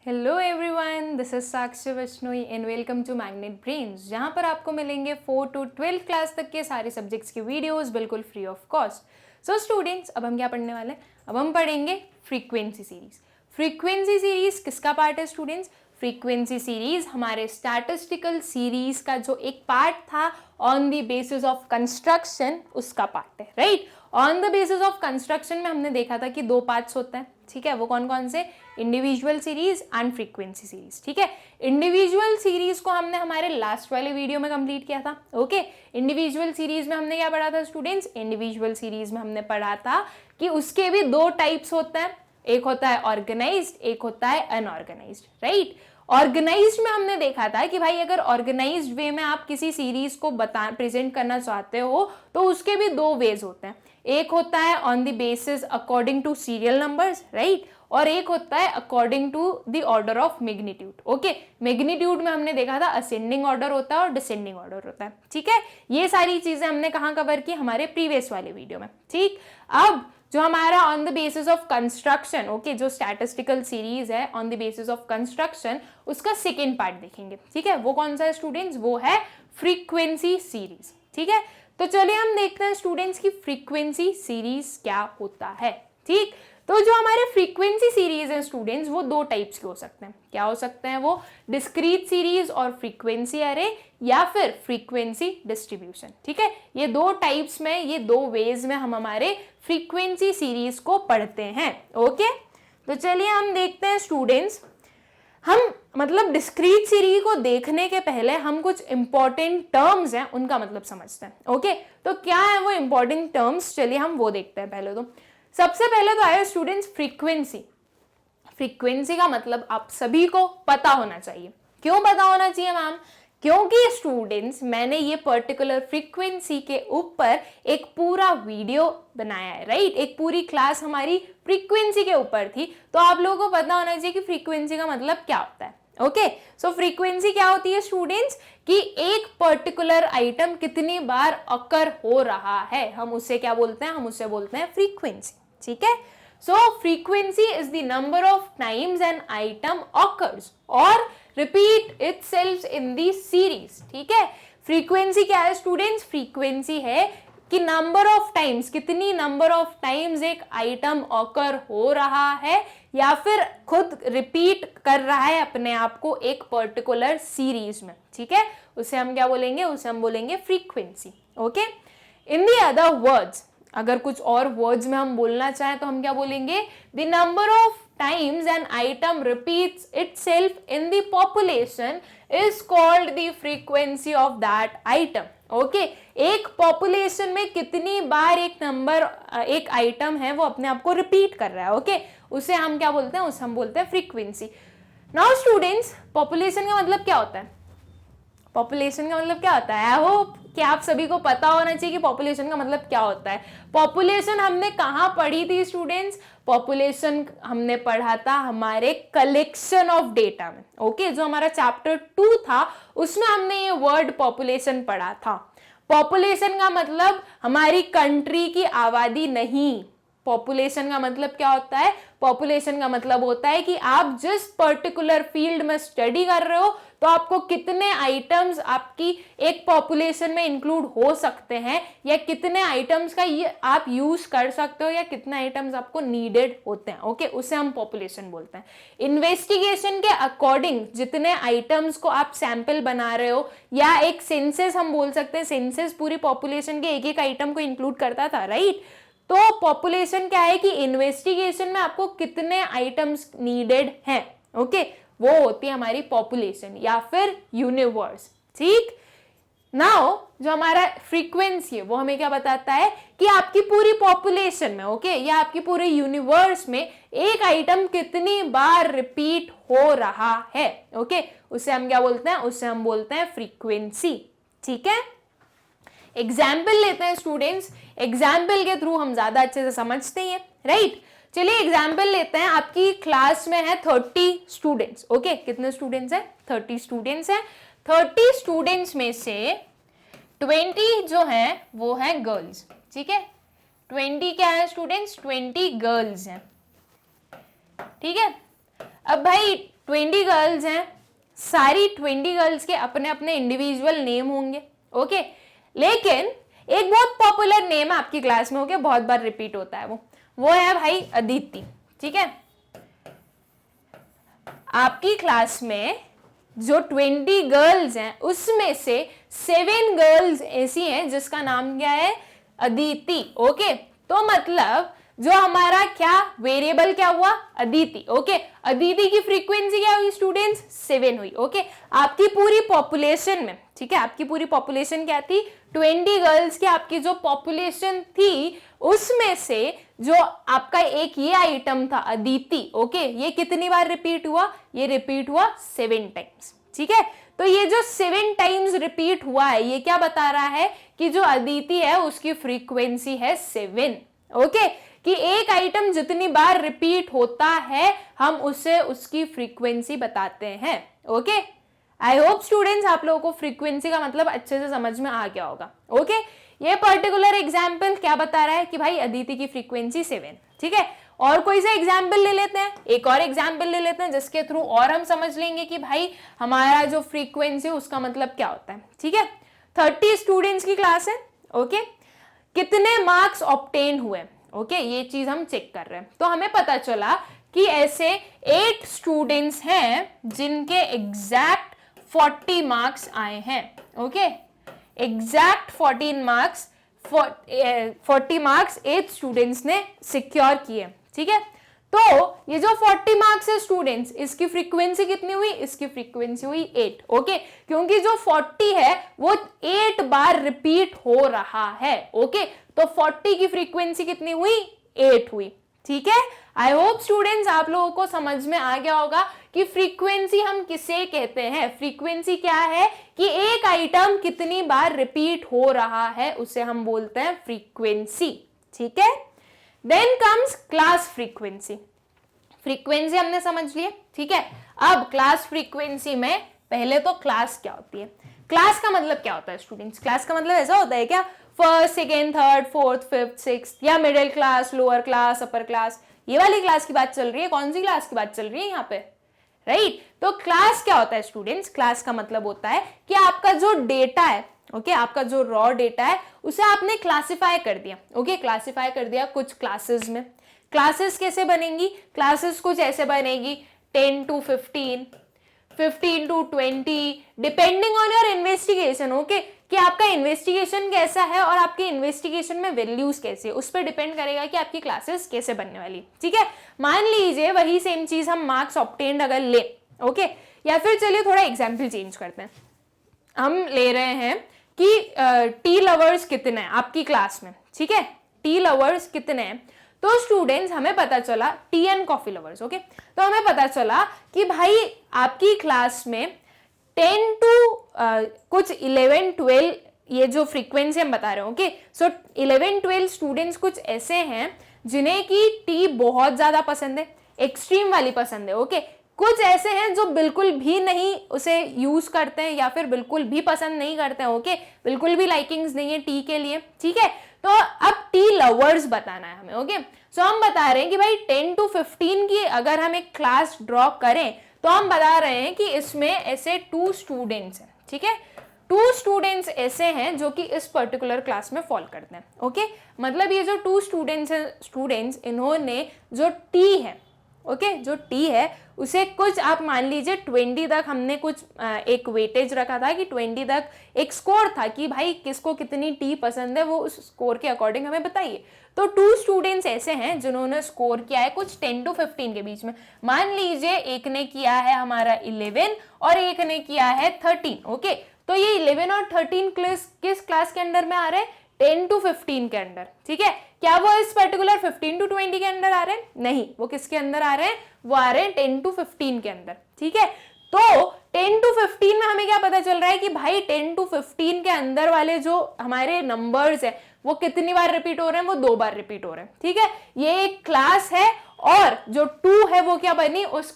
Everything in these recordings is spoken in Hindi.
Hello everyone, this is Sakshi Bishnoi and welcome to magnet brains, जहाँ पर आपको मिलेंगे 4 to 12 क्लास तक के सारे सब्जेक्ट्स के वीडियोस बिल्कुल free of cost. So students, अब हम क्या पढ़ने वाले हैं? अब हम पढ़ेंगे फ्रीक्वेंसी सीरीज। फ्रीक्वेंसी सीरीज किसका पार्ट है स्टूडेंट्स? फ्रीक्वेंसी सीरीज हमारे स्टैटिस्टिकल सीरीज का जो एक पार्ट था on the basis of construction, उसका पार्ट है, right. On the basis of construction में हमने देखा था कि दो पार्ट्स होते हैं, ठीक है। वो कौन कौन से? Individual series and frequency series, ठीक है। इंडिविजुअल सीरीज को हमने हमारे लास्ट वाले वीडियो में कंप्लीट किया था, ओके। इंडिविजुअल सीरीज में हमने क्या पढ़ा था स्टूडेंट्स? इंडिविजुअल सीरीज में हमने पढ़ा था कि उसके भी दो टाइप्स होते हैं, एक होता है ऑर्गेनाइज्ड, एक होता है अनऑर्गेनाइज्ड, राइट। ऑर्गेनाइज्ड में हमने देखा था कि भाई अगर ऑर्गेनाइज्ड वे में आप किसी सीरीज को प्रेजेंट करना चाहते हो तो उसके भी दो वेज होते हैं। एक होता है on the basis according to serial numbers, right, और एक होता है according to the order of magnitude, okay. Magnitude में हमने देखा था असेंडिंग ऑर्डर होता है और डिसेंडिंग ऑर्डर होता है, ठीक है। ये सारी चीजें हमने कहाँ कवर की? हमारे प्रीवियस वाले वीडियो में, ठीक। अब जो हमारा on the basis of construction, okay, जो स्टैटिस्टिकल सीरीज है on the basis of construction, उसका सेकेंड पार्ट देखेंगे, ठीक है। वो कौन सा है स्टूडेंट्स? वो है फ्रीक्वेंसी सीरीज, ठीक है। तो चलिए हम देखते हैं स्टूडेंट्स की फ्रीक्वेंसी सीरीज क्या होता है, ठीक। तो जो हमारे फ्रीक्वेंसी सीरीज है स्टूडेंट्स, वो दो टाइप्स के हो सकते हैं। क्या हो सकते हैं वो? डिस्क्रीट सीरीज और फ्रीक्वेंसी एरे, या फिर फ्रीक्वेंसी डिस्ट्रीब्यूशन, ठीक है। ये दो टाइप्स में, ये दो वेज में हम हमारे फ्रीक्वेंसी सीरीज को पढ़ते हैं, ओके। तो चलिए हम देखते हैं स्टूडेंट्स, हम मतलब डिस्क्रीट सीरीज को देखने के पहले हम कुछ इंपॉर्टेंट टर्म्स हैं उनका मतलब समझते हैं, ओके। तो क्या है वो इंपॉर्टेंट टर्म्स? चलिए हम वो देखते हैं। पहले तो सबसे पहले तो आया स्टूडेंट्स फ्रीक्वेंसी। फ्रीक्वेंसी का मतलब आप सभी को पता होना चाहिए। क्यों पता होना चाहिए मैम? क्योंकि स्टूडेंट्स मैंने ये पर्टिकुलर फ्रीक्वेंसी के ऊपर एक पूरा वीडियो बनाया है, राइट। एक पूरी क्लास हमारी फ्रीक्वेंसी के ऊपर थी, तो आप लोगों को पता होना चाहिए कि फ्रीक्वेंसी का मतलब क्या होता है, ओके। सो फ्रीक्वेंसी क्या होती है स्टूडेंट्स? कि एक पर्टिकुलर आइटम कितनी बार अकर हो रहा है, हम उससे क्या बोलते हैं? हम उससे बोलते हैं फ्रीक्वेंसी, ठीक है। So frequency is the number of times an item occurs or repeat itself in the series, ठीक है। frequency क्या है स्टूडेंट्स? frequency है कि नंबर ऑफ टाइम्स, कितनी नंबर ऑफ टाइम्स एक आइटम ऑकर हो रहा है या फिर खुद रिपीट कर रहा है अपने आप को एक पर्टिकुलर सीरीज में, ठीक है। उसे हम क्या बोलेंगे? उसे हम बोलेंगे frequency, okay. In the other words, अगर कुछ और वर्ड्स में हम बोलना चाहें तो हम क्या बोलेंगे? The number of times an item repeats itself in the population is called the frequency of that item, okay. एक पॉपुलेशन में कितनी बार एक नंबर, एक आइटम है वो अपने आप को रिपीट कर रहा है, ओके, उसे हम क्या बोलते हैं? उसे हम बोलते हैं फ्रीक्वेंसी। नाउ स्टूडेंट्स, पॉपुलेशन का मतलब क्या होता है? पॉपुलेशन का मतलब क्या होता है? आई होप कि आप सभी को पता होना चाहिए कि पॉपुलेशन का मतलब क्या होता है। पॉपुलेशन हमने कहाँ पढ़ी थी स्टूडेंट्स? पॉपुलेशन हमने पढ़ा था हमारे कलेक्शन ऑफ डेटा में, ओके। जो हमारा चैप्टर 2 था उसमें हमने ये वर्ड पॉपुलेशन पढ़ा था। पॉपुलेशन का मतलब हमारी कंट्री की आबादी नहीं। पॉपुलेशन का मतलब क्या होता है? पॉपुलेशन का मतलब होता है कि आप जिस पर्टिकुलर फील्ड में स्टडी कर रहे हो तो आपको कितने आइटम्स आपकी एक पॉपुलेशन में इंक्लूड हो सकते हैं, या कितने आइटम्स का ये आप यूज कर सकते हो, या कितने आइटम्स आपको नीडेड होते हैं, ओके, उसे हम पॉपुलेशन बोलते हैं। इन्वेस्टिगेशन के अकॉर्डिंग जितने आइटम्स को आप सैंपल बना रहे हो, या एक सेंसस हम बोल सकते हैं, सेंसस पूरी पॉपुलेशन के एक एक आइटम को इंक्लूड करता था, राइट। तो पॉपुलेशन क्या है कि इन्वेस्टिगेशन में आपको कितने आइटम्स नीडेड हैं, ओके, वो होती है हमारी पॉपुलेशन या फिर यूनिवर्स, ठीक। नाउ जो हमारा फ्रीक्वेंसी है वो हमें क्या बताता है कि आपकी पूरी पॉपुलेशन में, ओके, या आपकी पूरे यूनिवर्स में एक आइटम कितनी बार रिपीट हो रहा है, ओके, उसे हम क्या बोलते हैं? उसे हम बोलते हैं फ्रीक्वेंसी, ठीक है। एग्जाम्पल लेते हैं स्टूडेंट्स, एग्जाम्पल के थ्रू हम ज्यादा अच्छे से समझते हैं, राइट। चलिए एग्जाम्पल लेते हैं। आपकी क्लास में है 30 स्टूडेंट्स, ओके। कितने स्टूडेंट्स हैं? 30 स्टूडेंट्स हैं। 30 स्टूडेंट्स में से 20 जो है वो है गर्ल्स, ठीक है। 20 क्या है स्टूडेंट्स? 20 गर्ल्स हैं, ठीक है। अब भाई 20 गर्ल्स हैं, सारी 20 गर्ल्स के अपने अपने इंडिविजुअल नेम होंगे, ओके। लेकिन एक बहुत पॉपुलर नेम है आपकी क्लास में, ओके, बहुत बार रिपीट होता है, वो है भाई अदिति, ठीक है। आपकी क्लास में जो 20 गर्ल्स हैं उसमें से 7 गर्ल्स ऐसी हैं जिसका नाम क्या है, अदिति, ओके। तो मतलब जो हमारा क्या वेरिएबल क्या हुआ, अदिति, ओके। अदिति की फ्रीक्वेंसी क्या हुई स्टूडेंट्स, 7 हुई, ओके। आपकी पूरी पॉपुलेशन में, ठीक है, आपकी पूरी पॉपुलेशन क्या थी, 20 गर्ल्स की आपकी जो पॉपुलेशन थी उसमें से जो आपका एक ये आइटम था अदिति, ओके, ये कितनी बार रिपीट हुआ, ये रिपीट हुआ 7 टाइम्स, ठीक है। तो ये जो 7 टाइम्स रिपीट हुआ है ये क्या बता रहा है कि जो अदिति है उसकी फ्रीक्वेंसी है 7, ओके। कि एक आइटम जितनी बार रिपीट होता है हम उसे उसकी फ्रीक्वेंसी बताते हैं, ओके। आई होप स्टूडेंट्स आप लोगों को फ्रीक्वेंसी का मतलब अच्छे से समझ में आ गया होगा, ओके। ये पर्टिकुलर एग्जाम्पल क्या बता रहा है कि भाई अदिति की फ्रीक्वेंसी 7, ठीक है। और कोई सा एग्जाम्पल ले लेते हैं, एक और एग्जाम्पल ले लेते हैं जिसके थ्रू और हम समझ लेंगे कि भाई हमारा जो फ्रीक्वेंसी उसका मतलब क्या होता है, ठीक है। 30 स्टूडेंट्स की क्लास है, ओके। कितने मार्क्स ऑब्टेन हुए, ओके, ये चीज हम चेक कर रहे हैं। तो हमें पता चला कि ऐसे 8 स्टूडेंट्स हैं जिनके एग्जैक्ट 40 मार्क्स आए हैं, ओके। एग्जैक्ट 40 मार्क्स 8 स्टूडेंट्स ने सिक्योर किए, ठीक है। तो ये जो 40 मार्क्स है स्टूडेंट्स, इसकी फ्रीक्वेंसी कितनी हुई, इसकी फ्रीक्वेंसी हुई 8, ओके। क्योंकि जो 40 है वो 8 बार रिपीट हो रहा है, ओके। तो 40 की फ्रीक्वेंसी कितनी हुई, 8 हुई, ठीक है। आई होप स्टूडेंट्स आप लोगों को समझ में आ गया होगा कि फ्रीक्वेंसी हम किसे कहते हैं। फ्रीक्वेंसी क्या है कि एक आइटम कितनी बार रिपीट हो रहा है उसे हम बोलते हैं फ्रीक्वेंसी, ठीक है। Then comes class frequency. Frequency हमने समझ लिया, ठीक है। अब क्लास फ्रीक्वेंसी में पहले तो क्लास क्या होती है, क्लास का मतलब क्या होता है स्टूडेंट्स, क्लास का मतलब ऐसा होता है क्या, first, second, third, fourth, fifth, sixth, या middle class, lower class, upper class, ये वाली क्लास की बात चल रही है, कौन सी क्लास की बात चल रही है यहाँ पे, राइट। तो क्लास क्या होता है स्टूडेंट्स, क्लास का मतलब होता है कि आपका जो डेटा है, ओके, आपका जो रॉ डेटा है उसे आपने क्लासिफाई कर दिया, ओके, क्लासिफाई कर दिया कुछ क्लासेस में। क्लासेस कैसे बनेंगी, क्लासेस कुछ ऐसे बनेगी 10 to 15, 15 to 20, depending on your investigation, okay, कि आपका इन्वेस्टिगेशन कैसा है और आपके इन्वेस्टिगेशन में वैल्यूज कैसे है, उस पर डिपेंड करेगा कि आपकी क्लासेस कैसे बनने वाली, ठीक है। मान लीजिए वही सेम चीज हम मार्क्स ऑब्टेन्ड अगर ले, ओके, या फिर चलिए थोड़ा एग्जाम्पल चेंज करते हैं। हम ले रहे हैं कि टी लवर्स कितने हैं आपकी क्लास में, ठीक है, टी लवर्स कितने हैं। तो स्टूडेंट्स हमें पता चला T and coffee lovers, okay, तो हमें पता चला कि भाई आपकी क्लास में 10 to कुछ 11, 12 ये जो फ्रीक्वेंसी हम बता रहे हैं, ओके। सो 11, 12 स्टूडेंट्स कुछ ऐसे हैं जिन्हें की टी बहुत ज्यादा पसंद है, एक्सट्रीम वाली पसंद है, ओके। कुछ ऐसे हैं जो बिल्कुल भी नहीं उसे यूज करते हैं या फिर बिल्कुल भी पसंद नहीं करते हैं, ओके, बिल्कुल भी लाइकिंग्स नहीं है टी के लिए, ठीक है। तो अब टी लवर्स बताना है हमें, ओके। सो हम बता रहे हैं कि भाई 10 to 15 की अगर हम एक क्लास ड्रॉ करें तो हम बता रहे हैं कि इसमें ऐसे 2 स्टूडेंट्स हैं, ठीक है। 2 स्टूडेंट्स ऐसे हैं जो कि इस पर्टिकुलर क्लास में फॉल करते हैं, ओके। मतलब ये जो 2 स्टूडेंट्स हैं, स्टूडेंट्स इन्होंने जो टी है, ओके, जो टी है उसे कुछ आप मान लीजिए 20 तक हमने कुछ एक वेटेज रखा था कि 20 तक एक स्कोर था कि भाई किसको कितनी टी पसंद है, वो उस स्कोर के अकॉर्डिंग हमें बताइए। तो 2 स्टूडेंट्स ऐसे हैं जिन्होंने स्कोर किया है कुछ 10 to 15 के बीच में। मान लीजिए एक ने किया है हमारा 11 और एक ने किया है 13, ओके। तो ये 11 और 13 किस क्लास के अंडर में आ रहे हैं, 10 to 15 के अंदर, ठीक है। क्या वो इस पर्टिकुलर 15 to 20 के अंदर आ रहे हैं, नहीं, वो किसके अंदर आ रहे हैं, वो आ रहे हैं 10 to 15 के अंदर, ठीक है। तो 10 to 15 में हमें क्या पता चल रहा है कि भाई 10 to 15 के अंदर वाले जो हमारे नंबर्स है वो कितनी बार रिपीट हो रहे हैं, वो 2 बार रिपीट हो रहे हैं, ठीक है। ये एक क्लास है और जो 2 है वो क्या बनी, उस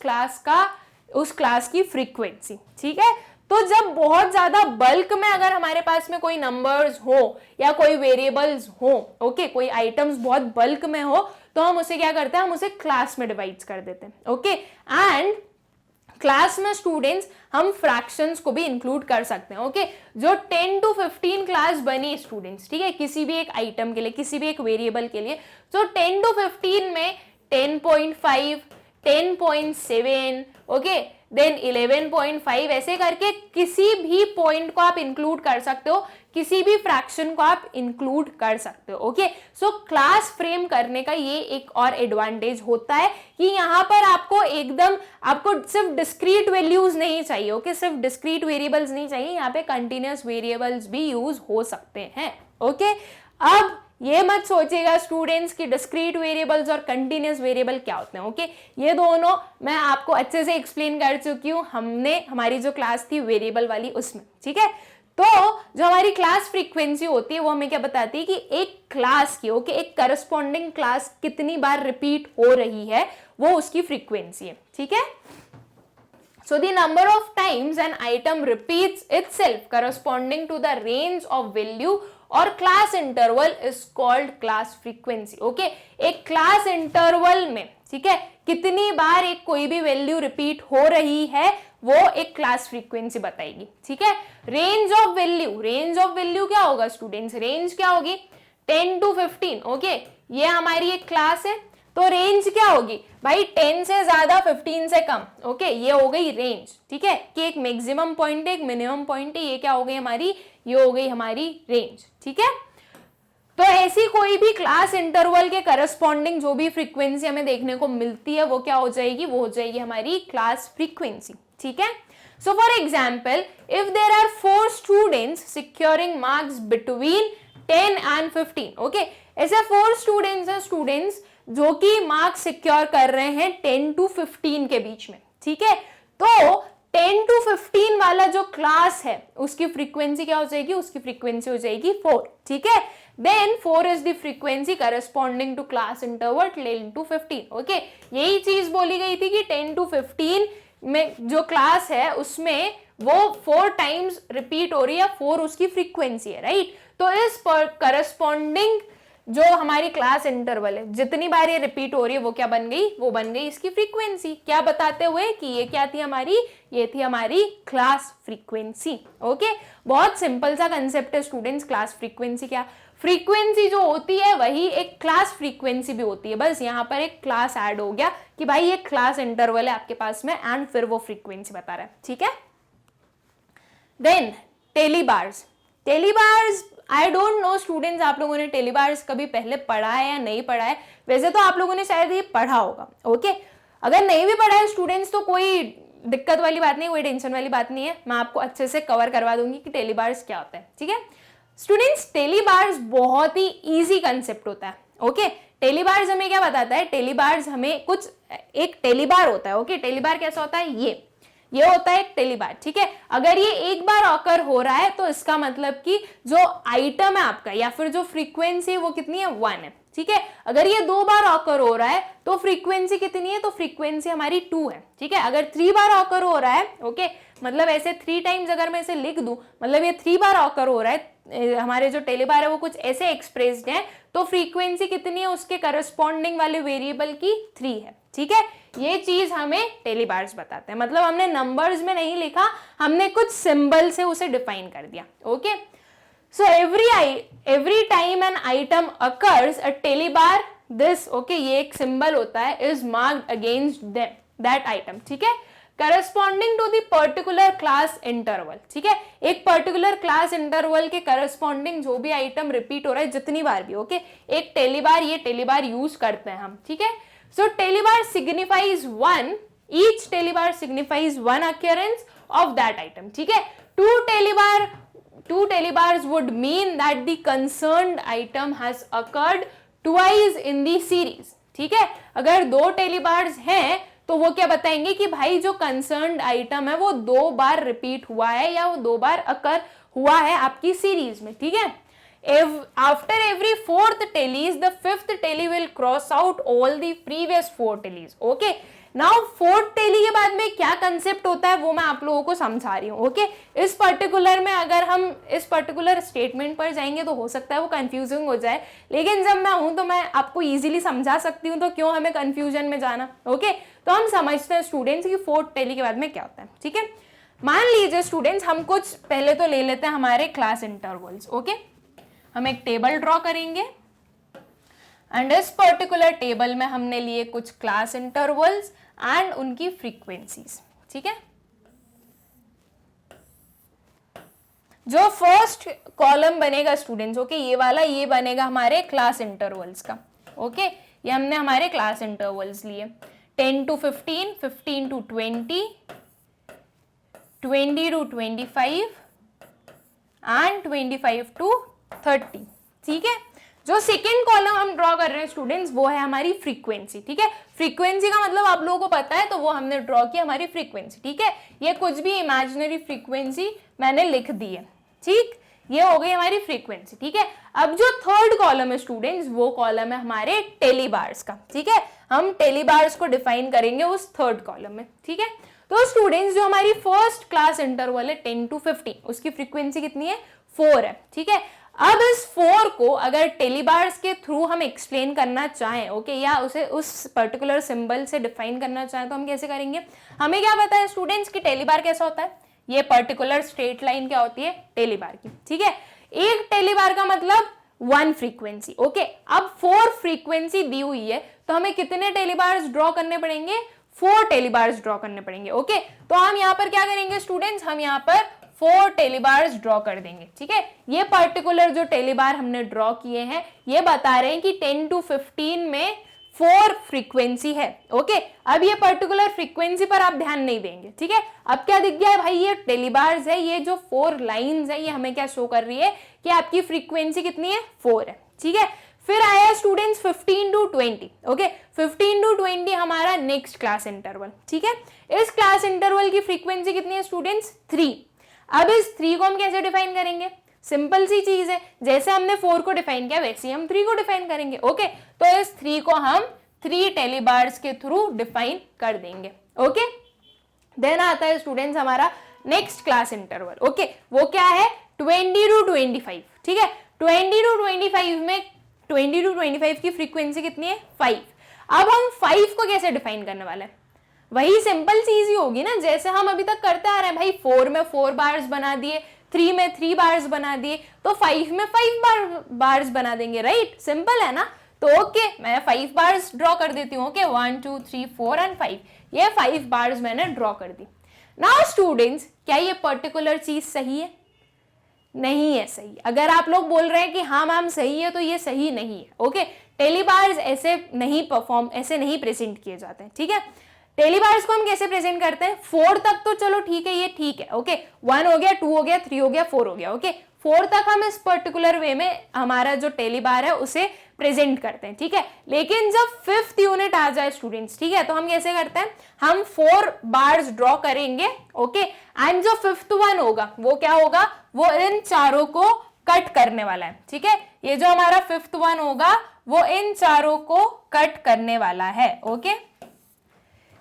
क्लास की फ्रीक्वेंसी, ठीक है। तो जब बहुत ज्यादा बल्क में अगर हमारे पास में कोई नंबर्स हो या कोई वेरिएबल्स हो, ओके, कोई आइटम्स बहुत बल्क में हो तो हम उसे क्या करते हैं, हम उसे क्लास में डिवाइड कर देते हैं, ओके। एंड क्लास में स्टूडेंट्स हम फ्रैक्शंस को भी इंक्लूड कर सकते हैं। ओके, जो 10 to 15 क्लास बनी स्टूडेंट्स, ठीक है, किसी भी एक आइटम के लिए, किसी भी एक वेरिएबल के लिए, तो 10 to 15 में 10.5, 10.7, ओके, देन 11.5, ऐसे करके किसी भी पॉइंट को आप इंक्लूड कर सकते हो, किसी भी फ्रैक्शन को आप इंक्लूड कर सकते हो। ओके, सो क्लास फ्रेम करने का ये एक और एडवांटेज होता है कि यहाँ पर आपको सिर्फ डिस्क्रीट वैल्यूज नहीं चाहिए। ओके, सिर्फ डिस्क्रीट वेरिएबल्स नहीं चाहिए, यहाँ पे कंटिन्यूअस वेरिएबल्स भी यूज हो सकते हैं। ओके, अब ये मत सोचिएगा स्टूडेंट्स कि डिस्क्रीट वेरिएबल्स और कंटिन्यूअस वेरिएबल क्या होते हैं। ओके, ये दोनों मैं आपको अच्छे से एक्सप्लेन कर चुकी हूँ, हमारी जो क्लास थी वेरिएबल वाली उसमें, ठीक है। तो जो हमारी क्लास फ्रीक्वेंसी होती है वो हमें क्या बताती है कि एक क्लास की, ओके, एक करस्पॉन्डिंग क्लास कितनी बार रिपीट हो रही है, वो उसकी फ्रीक्वेंसी है, ठीक है। So the number of times an item repeats itself corresponding to the range of value और class interval is called class frequency। Okay, एक class interval में, ठीक है, कितनी बार एक कोई भी वैल्यू रिपीट हो रही है वो एक क्लास फ्रीक्वेंसी बताएगी, ठीक है। रेंज ऑफ वैल्यू क्या होगा स्टूडेंट्स? रेंज क्या होगी? 10 to 15। ओके, ये हमारी एक क्लास है, तो रेंज क्या होगी भाई? 10 से ज्यादा, 15 से कम। ओके, ये हो गई रेंज, ठीक है, कि एक मैक्सिमम पॉइंट है, एक मिनिमम पॉइंट है, ये क्या हो गई हमारी? ये हो गई हमारी रेंज, ठीक है। तो ऐसी कोई भी क्लास इंटरवल के करस्पॉन्डिंग जो भी फ्रीक्वेंसी हमें देखने को मिलती है वो क्या हो जाएगी? वो हो जाएगी हमारी क्लास फ्रीक्वेंसी, ठीक है। So for example, if there are 4 students securing marks between 10 and 15, okay, ऐसे 4 स्टूडेंट्स जो कि मार्क्स सिक्योर कर रहे हैं 10 to 15 के बीच में, ठीक है। तो 10 to 15 वाला जो क्लास है उसकी फ्रीक्वेंसी क्या हो जाएगी? उसकी फ्रीक्वेंसी हो जाएगी 4, ठीक है। Then 4 is the frequency corresponding to class interval 10 to 15, okay. यही चीज बोली गई थी कि 10 to 15 में जो क्लास है उसमें वो 4 टाइम्स रिपीट हो रही है, 4 उसकी फ्रीक्वेंसी है, राइट। तो इस पर करस्पॉन्डिंग जो हमारी क्लास इंटरवल है, जितनी बार ये रिपीट हो रही है वो क्या बन गई? वो बन गई इसकी फ्रीक्वेंसी। क्या बताते हुए कि ये क्या थी हमारी? ये थी हमारी क्लास फ्रीक्वेंसी। ओके, बहुत सिंपल सा कंसेप्ट है स्टूडेंट्स। क्लास फ्रीक्वेंसी क्या? फ्रीक्वेंसी जो होती है वही एक क्लास फ्रीक्वेंसी भी होती है, बस यहाँ पर एक क्लास ऐड हो गया कि भाई ये क्लास इंटरवल है आपके पास में एंड फिर वो फ्रीक्वेंसी बता रहा है, ठीक है। Then tally bars I don't know students, आप लोगों ने टेलीबार्स कभी पहले पढ़ा है या नहीं पढ़ा है? वैसे तो आप लोगों ने शायद ये पढ़ा होगा, ओके। अगर नहीं भी पढ़ा है स्टूडेंट्स तो कोई दिक्कत वाली बात नहीं, कोई टेंशन वाली बात नहीं है, मैं आपको अच्छे से कवर करवा दूंगी कि टेलीबार्स क्या होता है, ठीक है। स्टूडेंट्स, टेलीबार्स बहुत ही इजी कंसेप्ट होता है, ओके। टेलीबार्स हमें क्या बताता है? टेलीबार्स हमें कुछ, एक टेलीबार होता है, ओके। टेलीबार कैसा होता है? ये होता है एक टेलीबार, ठीक है। अगर ये एक बार ऑकर हो रहा है तो इसका मतलब कि जो आइटम है आपका या फिर जो फ्रीक्वेंसी है वो कितनी है? 1 है, ठीक है। अगर ये 2 बार ऑकर हो रहा है तो फ्रीक्वेंसी कितनी है? तो फ्रीक्वेंसी हमारी 2 है, ठीक है। अगर 3 बार ऑकर हो रहा है, ओके, मतलब ऐसे 3 टाइम्स अगर मैं इसे लिख दूं, मतलब ये 3 बार ऑकर हो रहा है, हमारे जो टेलीबार है वो कुछ ऐसे एक्सप्रेस्ड है, तो फ्रीक्वेंसी कितनी है? उसके करस्पॉन्डिंग वाले वेरिएबल की 3 है, ठीक है। ये चीज हमें टेलीबार्स बताते हैं, मतलब हमने नंबर्स में नहीं लिखा, हमने कुछ सिंबल से उसे डिफाइन कर दिया, okay. So every time an item occurs a tally bar this, okay, ये एक सिंबल होता है, is marked against that item, ठीक है, corresponding to the particular class interval, ठीक है। एक पर्टिकुलर क्लास इंटरवल के करस्पॉन्डिंग जो भी आइटम रिपीट हो रहा है जितनी बार भी, ओके, एक टेलीबार, ये टेलीबार यूज करते हैं हम, ठीक है। So tally bar signifies 1, each tally bar signifies 1 occurrence of that item, ठीक है। Two telebars would mean that the concerned item has occurred twice in the series, ठीक है। अगर 2 टेलीबार्स हैं तो वो क्या बताएंगे कि भाई जो कंसर्न्ड आइटम है वो 2 बार रिपीट हुआ है या वो 2 बार अकर हुआ है आपकी सीरीज में, ठीक है। After every 4th tallies, the 5th tally will cross out all the previous 4 tallies, okay. Now 4th tally के बाद में क्या कंसेप्ट होता है वो मैं आप लोगों को समझा रही हूँ, ओके। इस पर्टिकुलर में अगर हम इस पर्टिकुलर स्टेटमेंट पर जाएंगे तो हो सकता है वो कंफ्यूजिंग हो जाए, लेकिन जब मैं हूं तो मैं आपको इजीली समझा सकती हूँ, तो क्यों हमें कंफ्यूजन में जाना, ओके। तो हम समझते हैं स्टूडेंट्स कि फोर्थ टेली के बाद में क्या होता है, ठीक है। मान लीजिए स्टूडेंट्स हम कुछ पहले तो ले लेते हैं हमारे क्लास इंटरवल्स, ओके। हम एक टेबल ड्रॉ करेंगे एंड इस पर्टिकुलर टेबल में हमने लिए कुछ क्लास इंटरवल्स एंड उनकी फ्रीक्वेंसीज, ठीक है। जो फर्स्ट कॉलम बनेगा स्टूडेंट्स, ओके, ये वाला ये बनेगा हमारे क्लास इंटरवल्स का, ओके। ये हमने हमारे क्लास इंटरवल्स लिए 10 to 15, 15 to 20, 20 to 25 and 25 to 30, ठीक है। जो सेकेंड कॉलम हम ड्रॉ कर रहे हैं स्टूडेंट्स वो है हमारी फ्रीक्वेंसी, ठीक है। फ्रीक्वेंसी का मतलब आप लोगों को पता है, तो वो हमने ड्रॉ किया हमारी फ्रीक्वेंसी, ठीक है। ये कुछ भी इमेजिनरी फ्रीक्वेंसी मैंने लिख दी है, ठीक। ये हो गई हमारी फ्रीक्वेंसी, ठीक है। अब जो थर्ड कॉलम है स्टूडेंट्स वो कॉलम है हमारे टेलीबार्स का, ठीक है। हम टेलीबार्स को डिफाइन करेंगे उस थर्ड कॉलम में, ठीक है। तो स्टूडेंट्स जो हमारी फर्स्ट क्लास इंटरवल है 10 to 15, उसकी फ्रीक्वेंसी कितनी है, 4 है, ठीक है। अब इस 4 को अगर टेलीबार्स के थ्रू हम एक्सप्लेन करना चाहें, ओके, या उसे उस पर्टिकुलर सिंबल से डिफाइन करना चाहें तो हम कैसे करेंगे। हमें क्या पता है स्टूडेंट्स कि टेलीबार कैसा होता है, ये पर्टिकुलर स्ट्रेट लाइन क्या होती है, टेलीबार की, ठीक है। एक टेलीबार का मतलब 1 फ्रीक्वेंसी, ओके। अब 4 फ्रीक्वेंसी दी हुई है तो हमें कितने टेलीबार्स ड्रॉ करने पड़ेंगे, 4 टेलीबार्स ड्रॉ करने पड़ेंगे, ओके। तो हम यहाँ पर क्या करेंगे स्टूडेंट्स, हम यहाँ पर 4 टेलीबार्स ड्रॉ कर देंगे, ठीक है। ये पर्टिकुलर जो टेलीबार हमने ड्रॉ किए हैं ये बता रहे हैं कि 10 to 15 में 4 फ्रीक्वेंसी है, ओके। अब ये पर्टिकुलर फ्रीक्वेंसी पर आप ध्यान नहीं देंगे, ठीक है। अब क्या दिख गया है भाई, ये टेलीबार्स है, ये जो 4 लाइंस है ये हमें क्या शो कर रही है कि आपकी फ्रीक्वेंसी कितनी है, 4 है, ठीक है। फिर आया स्टूडेंट्स 15 to 20, ओके। 15 to 20 हमारा नेक्स्ट क्लास इंटरवल, ठीक है। इस क्लास इंटरवल की फ्रीक्वेंसी कितनी है स्टूडेंट्स, 3। अब इस 3 को हम कैसे डिफाइन करेंगे, सिंपल सी चीज है, जैसे हमने 4 को डिफाइन किया वैसे ही हम 3 को डिफाइन करेंगे, ओके। तो इस 3 को हम 3 टेलीबार्स के थ्रू डिफाइन कर देंगे, ओके। देन आता है स्टूडेंट्स हमारा नेक्स्ट क्लास इंटरवल, ओके। वो क्या है 20 to 25, ठीक है। 20 to 25 में 20 to 25 की फ्रीक्वेंसी कितनी है, 5। अब हम 5 को कैसे डिफाइन करने वाले हैं, वही सिंपल चीज ही होगी ना, जैसे हम अभी तक करते आ रहे हैं भाई। 4 में 4 बार्स बना दिए, 3 में 3 बार्स बना दिए, तो 5 में 5 बार्स बना देंगे, राइट। सिंपल है ना। तो ओके, मैं 5 बार्स ड्रॉ कर देती हूँ, ओके। 1 2 3 4 एंड 5, ये 5 बार्स मैंने ड्रॉ कर दी। नाउ स्टूडेंट्स, क्या ये पर्टिकुलर चीज सही है, नहीं है सही। अगर आप लोग बोल रहे हैं कि हाँ मैम सही है, तो ये सही नहीं है, ओके। टेलीबार्स ऐसे नहीं प्रेजेंट किए जाते हैं, ठीक है। टेलीबार्स को हम कैसे प्रेजेंट करते हैं, 4 तक तो चलो ठीक है, ये ठीक है, ओके। 1 हो गया, 2 हो गया, 3 हो गया, 4 हो गया, ओके। 4 तक हम इस पर्टिकुलर वे में हमारा जो टेलीबार है उसे प्रेजेंट करते हैं, ठीक है। लेकिन जब 5th यूनिट आ जाए स्टूडेंट्स, ठीक है, तो हम कैसे करते हैं, हम 4 बार्स ड्रॉ करेंगे, ओके। एंड जो 5th वन होगा वो क्या होगा, वो इन चारों को कट करने वाला है, ठीक है। ये जो हमारा 5th वन होगा वो इन चारों को कट करने वाला है, ओके।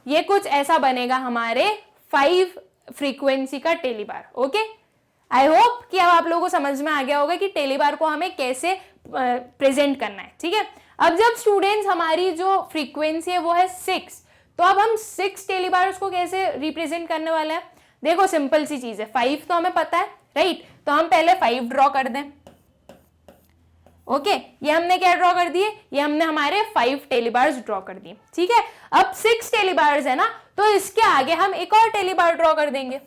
ये कुछ ऐसा बनेगा हमारे 5 फ्रीक्वेंसी का टेलीबार, ओके। आई होप कि अब आप लोगों को समझ में आ गया होगा कि टेलीबार को हमें कैसे प्रेजेंट करना है, ठीक है। अब जब स्टूडेंट्स हमारी जो फ्रीक्वेंसी है वो है 6, तो अब हम 6 टेलीबार्स को कैसे रिप्रेजेंट करने वाले हैं, देखो सिंपल सी चीज है। 5 तो हमें पता है, राइट। तो हम पहले 5 ड्रॉ कर दें, ओके। ये हमने क्या ड्रॉ कर दिए, ये हमने हमारे 5 टेलीबार्स ड्रॉ कर दिए, ठीक है। अब 6 टेलीबार्स है ना, तो इसके आगे हम एक और टेलीबार ड्रॉ कर देंगे,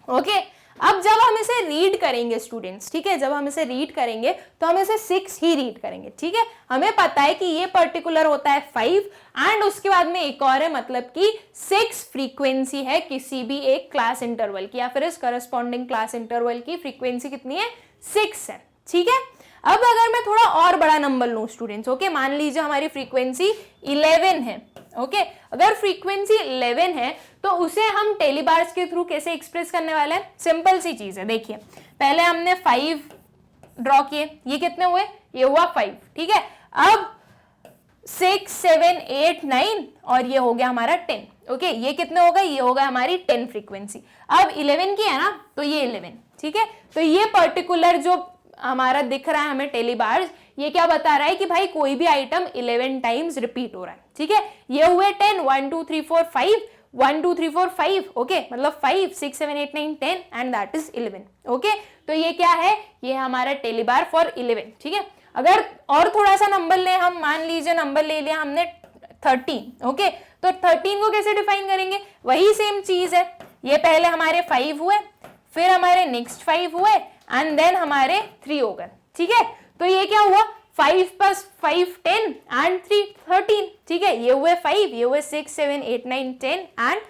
ओके। अब जब हम इसे रीड करेंगे स्टूडेंट्स, ठीक है, जब हम इसे रीड करेंगे तो हम इसे 6 ही रीड करेंगे, ठीक है। हमें पता है कि ये पर्टिकुलर होता है 5 एंड उसके बाद में एक और है, मतलब कि 6 फ्रीक्वेंसी है किसी भी एक क्लास इंटरवल की, या फिर इस करस्पॉन्डिंग क्लास इंटरवल की फ्रीक्वेंसी कितनी है, 6 है, ठीक है। अब अगर मैं थोड़ा और बड़ा नंबर लूं स्टूडेंट्स, ओके, मान लीजिए हमारी फ्रीक्वेंसी 11 है, ओके। अगर फ्रीक्वेंसी 11 है तो उसे हम टेलीबार्स के थ्रू कैसे एक्सप्रेस करने वाले हैं, सिंपल सी चीज है। देखिए पहले हमने 5 ड्रॉ किए, ये कितने हुए, ये हुआ 5, ठीक है। अब 6 7 8 9 और ये हो गया हमारा 10, ओके। ये कितने हो गए, ये हो गया हमारी 10 फ्रीक्वेंसी। अब 11 की है ना, तो ये 11, ठीक है। तो ये पर्टिकुलर जो हमारा दिख रहा है हमें टेलीबार्स, ये क्या बता रहा है कि भाई कोई भी आइटम 11 टाइम्स रिपीट हो रहा है, ठीक है। ये हुए 10, 1 2 3 4 5, 1 2 3 4 5, ओके, मतलब 5 6 7 8 9 10 एंड दैट इज 11, ओके। तो ये क्या है, ये हमारा टेली बार फॉर 11, ठीक है। अगर और थोड़ा सा नंबर ले हम, मान लीजिए नंबर ले लिया हमने 13, ओके, तो 13 को कैसे डिफाइन करेंगे, वही सेम चीज है, ये पहले हमारे 5 हुए, फिर हमारे नेक्स्ट 5 हुए एंड देन हमारे 3 हो गए, ठीक है। तो ये क्या हुआ, 5 + 5 10 एंड 3 13, ठीक है। ये हुए 5, ये हुए 6 7 8 9 10 एंड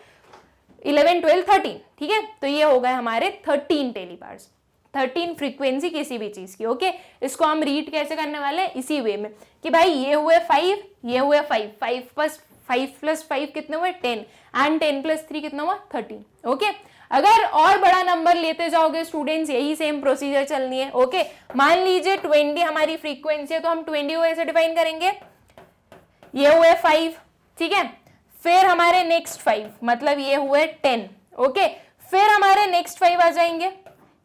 11 12 13, ठीक है। तो ये हो गए हमारे 13 टेली बार्स, 13 फ्रीक्वेंसी किसी भी चीज की, ओके। इसको हम रीड कैसे करने वाले हैं, इसी वे में कि भाई ये हुए 5, ये हुए 5, 5 + 5 कितने हुए 10 एंड 10 + 3 कितना हुआ 13, ओके। अगर और बड़ा नंबर लेते जाओगे स्टूडेंट्स, यही सेम प्रोसीजर चलनी है, ओके। मान लीजिए 20 हमारी फ्रीक्वेंसी है, तो हम 20 को ऐसे डिफाइन करेंगे, ये हुए 5, ठीक है, फिर हमारे नेक्स्ट 5 मतलब ये हुए 10, ओके, फिर हमारे नेक्स्ट 5 आ जाएंगे,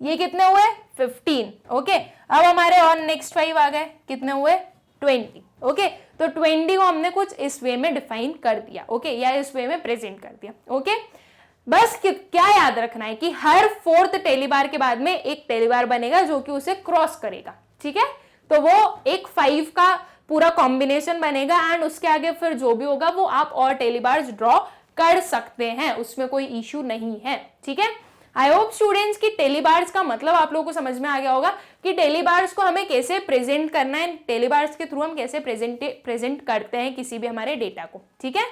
ये कितने हुए 15, ओके। अब हमारे और नेक्स्ट 5 आ गए, कितने हुए 20, ओके। तो 20 को हमने कुछ इस वे में डिफाइन कर दिया, ओके, या इस वे में प्रेजेंट कर दिया, ओके। बस क्या याद रखना है कि हर 4th टेली बार के बाद में एक टेली बार बनेगा जो कि उसे क्रॉस करेगा, ठीक है। तो वो एक 5 का पूरा कॉम्बिनेशन बनेगा एंड उसके आगे फिर जो भी होगा वो आप और टेली बार्स ड्रॉ कर सकते हैं, उसमें कोई इश्यू नहीं है, ठीक है। आई होप स्टूडेंट्स की टेली बार्स का मतलब आप लोगों को समझ में आ गया होगा कि टेली बार्स को हमें कैसे प्रेजेंट करना है, टेली बार्स के थ्रू हम कैसे प्रेजेंट करते हैं किसी भी हमारे डेटा को, ठीक है।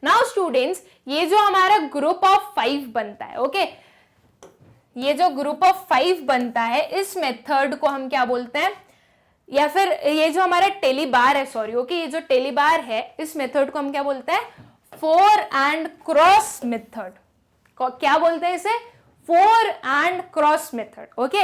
नाउ स्टूडेंट्स, ये जो हमारा ग्रुप ऑफ 5 बनता है, ओके, ये जो ग्रुप ऑफ 5 बनता है, इस मेथड को हम क्या बोलते हैं, या फिर ये जो हमारा टेली बार है, सॉरी, ओके, ये जो टेली बार है इस मेथड को हम क्या बोलते हैं, 4 एंड क्रॉस मेथड। क्या बोलते हैं इसे, 4 and cross method, okay.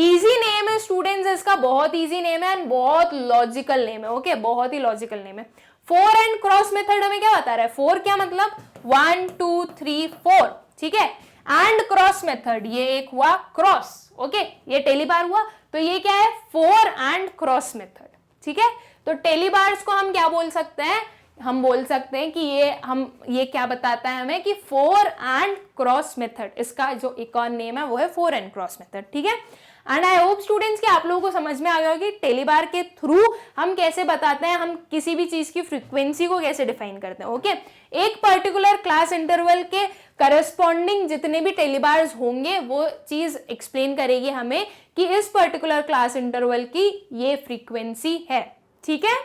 Easy name है स्टूडेंट्स इसका, बहुत इजी नेम है एंड बहुत लॉजिकल नेम है, ओके, बहुत ही लॉजिकल नेम है। 4 एंड क्रॉस मेथड हमें क्या बता रहा है, 4 क्या मतलब 1 2 3 4, ठीक है, एंड क्रॉस मेथड ये एक हुआ क्रॉस, ओके, ये टेली बार हुआ, तो ये क्या है 4 एंड क्रॉस मेथड, ठीक है। तो टेली बार्स को हम क्या बोल सकते हैं, हम बोल सकते हैं कि ये क्या बताता है हमें कि 4 एंड क्रॉस मेथड, इसका जो एक और नेम है वो है 4 एंड क्रॉस मेथड, ठीक है। एंड आई होप स्टूडेंट्स कि आप लोगों को समझ में आ गया कि टेली बार के थ्रू हम कैसे बताते हैं, हम किसी भी चीज की फ्रीक्वेंसी को कैसे डिफाइन करते हैं, ओके। एक पर्टिकुलर क्लास इंटरवल के करस्पॉन्डिंग जितने भी टेली बार्स होंगे वो चीज एक्सप्लेन करेगी हमें कि इस पर्टिकुलर क्लास इंटरवल की ये फ्रीक्वेंसी है, ठीक है।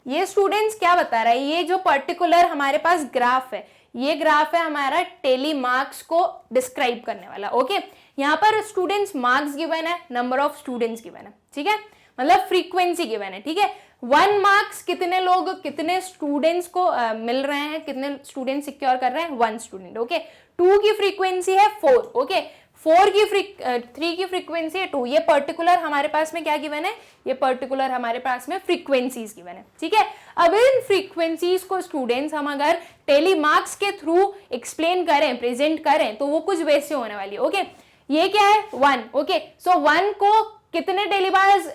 ये स्टूडेंट्स क्या बता रहा है, ये जो पर्टिकुलर हमारे पास ग्राफ है, ये ग्राफ है हमारा टेली मार्क्स को डिस्क्राइब करने वाला, ओके। यहाँ पर स्टूडेंट्स मार्क्स गिवन है, नंबर ऑफ स्टूडेंट्स गिवन है, ठीक है, मतलब फ्रीक्वेंसी गिवन है, ठीक है। 1 मार्क्स कितने लोग कितने स्टूडेंट्स को मिल रहे हैं, कितने स्टूडेंट सिक्योर कर रहे हैं, 1 स्टूडेंट, ओके। 2 की फ्रीक्वेंसी है 4, ओके, 3 की फ्रीक्वेंसी है 2। ये पर्टिकुलर हमारे पास में क्या गिवन है, ये पर्टिकुलर हमारे पास में फ्रीक्वेंसीज गिवन है, ठीक है। अब इन फ्रीक्वेंसीज को स्टूडेंट्स हम अगर टेली मार्क्स के थ्रू एक्सप्लेन करें, प्रेजेंट करें, तो वो कुछ वैसे होने वाली है, ओके। ये क्या है 1, ओके, सो 1 को कितने टेली बार्स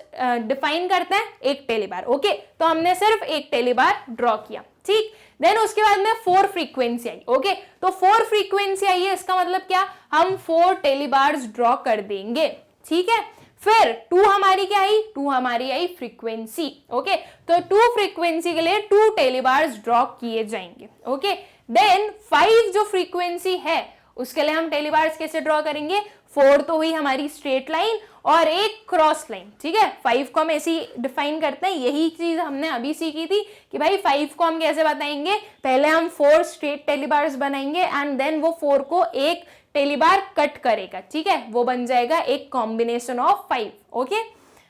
डिफाइन करते हैं, एक टेली बार, ओके। तो हमने सिर्फ एक टेली बार ड्रॉ किया, ठीक। देन उसके बाद में 4 फ्रीक्वेंसी आई, ओके, तो 4 फ्रीक्वेंसी आई है, इसका मतलब क्या, हम 4 टेली बार्स ड्रॉ कर देंगे, ठीक है। फिर 2 हमारी क्या आई, 2 हमारी आई फ्रीक्वेंसी, ओके, तो 2 फ्रीक्वेंसी के लिए 2 टेली बार्स ड्रॉ किए जाएंगे, ओके। देन 5 जो फ्रीक्वेंसी है उसके लिए हम टेली बार्स कैसे ड्रॉ करेंगे, 4 तो हुई हमारी स्ट्रेट लाइन और एक क्रॉस लाइन, ठीक है। 5 को हम ऐसे डिफाइन करते हैं, यही चीज हमने अभी सीखी थी कि भाई 5 को हम कैसे बताएंगे, पहले हम 4 स्ट्रेट टेली बार्स बनाएंगे एंड देन वो 4 को एक टेली बार कट करेगा, ठीक है, वो बन जाएगा एक कॉम्बिनेशन ऑफ 5, ओके।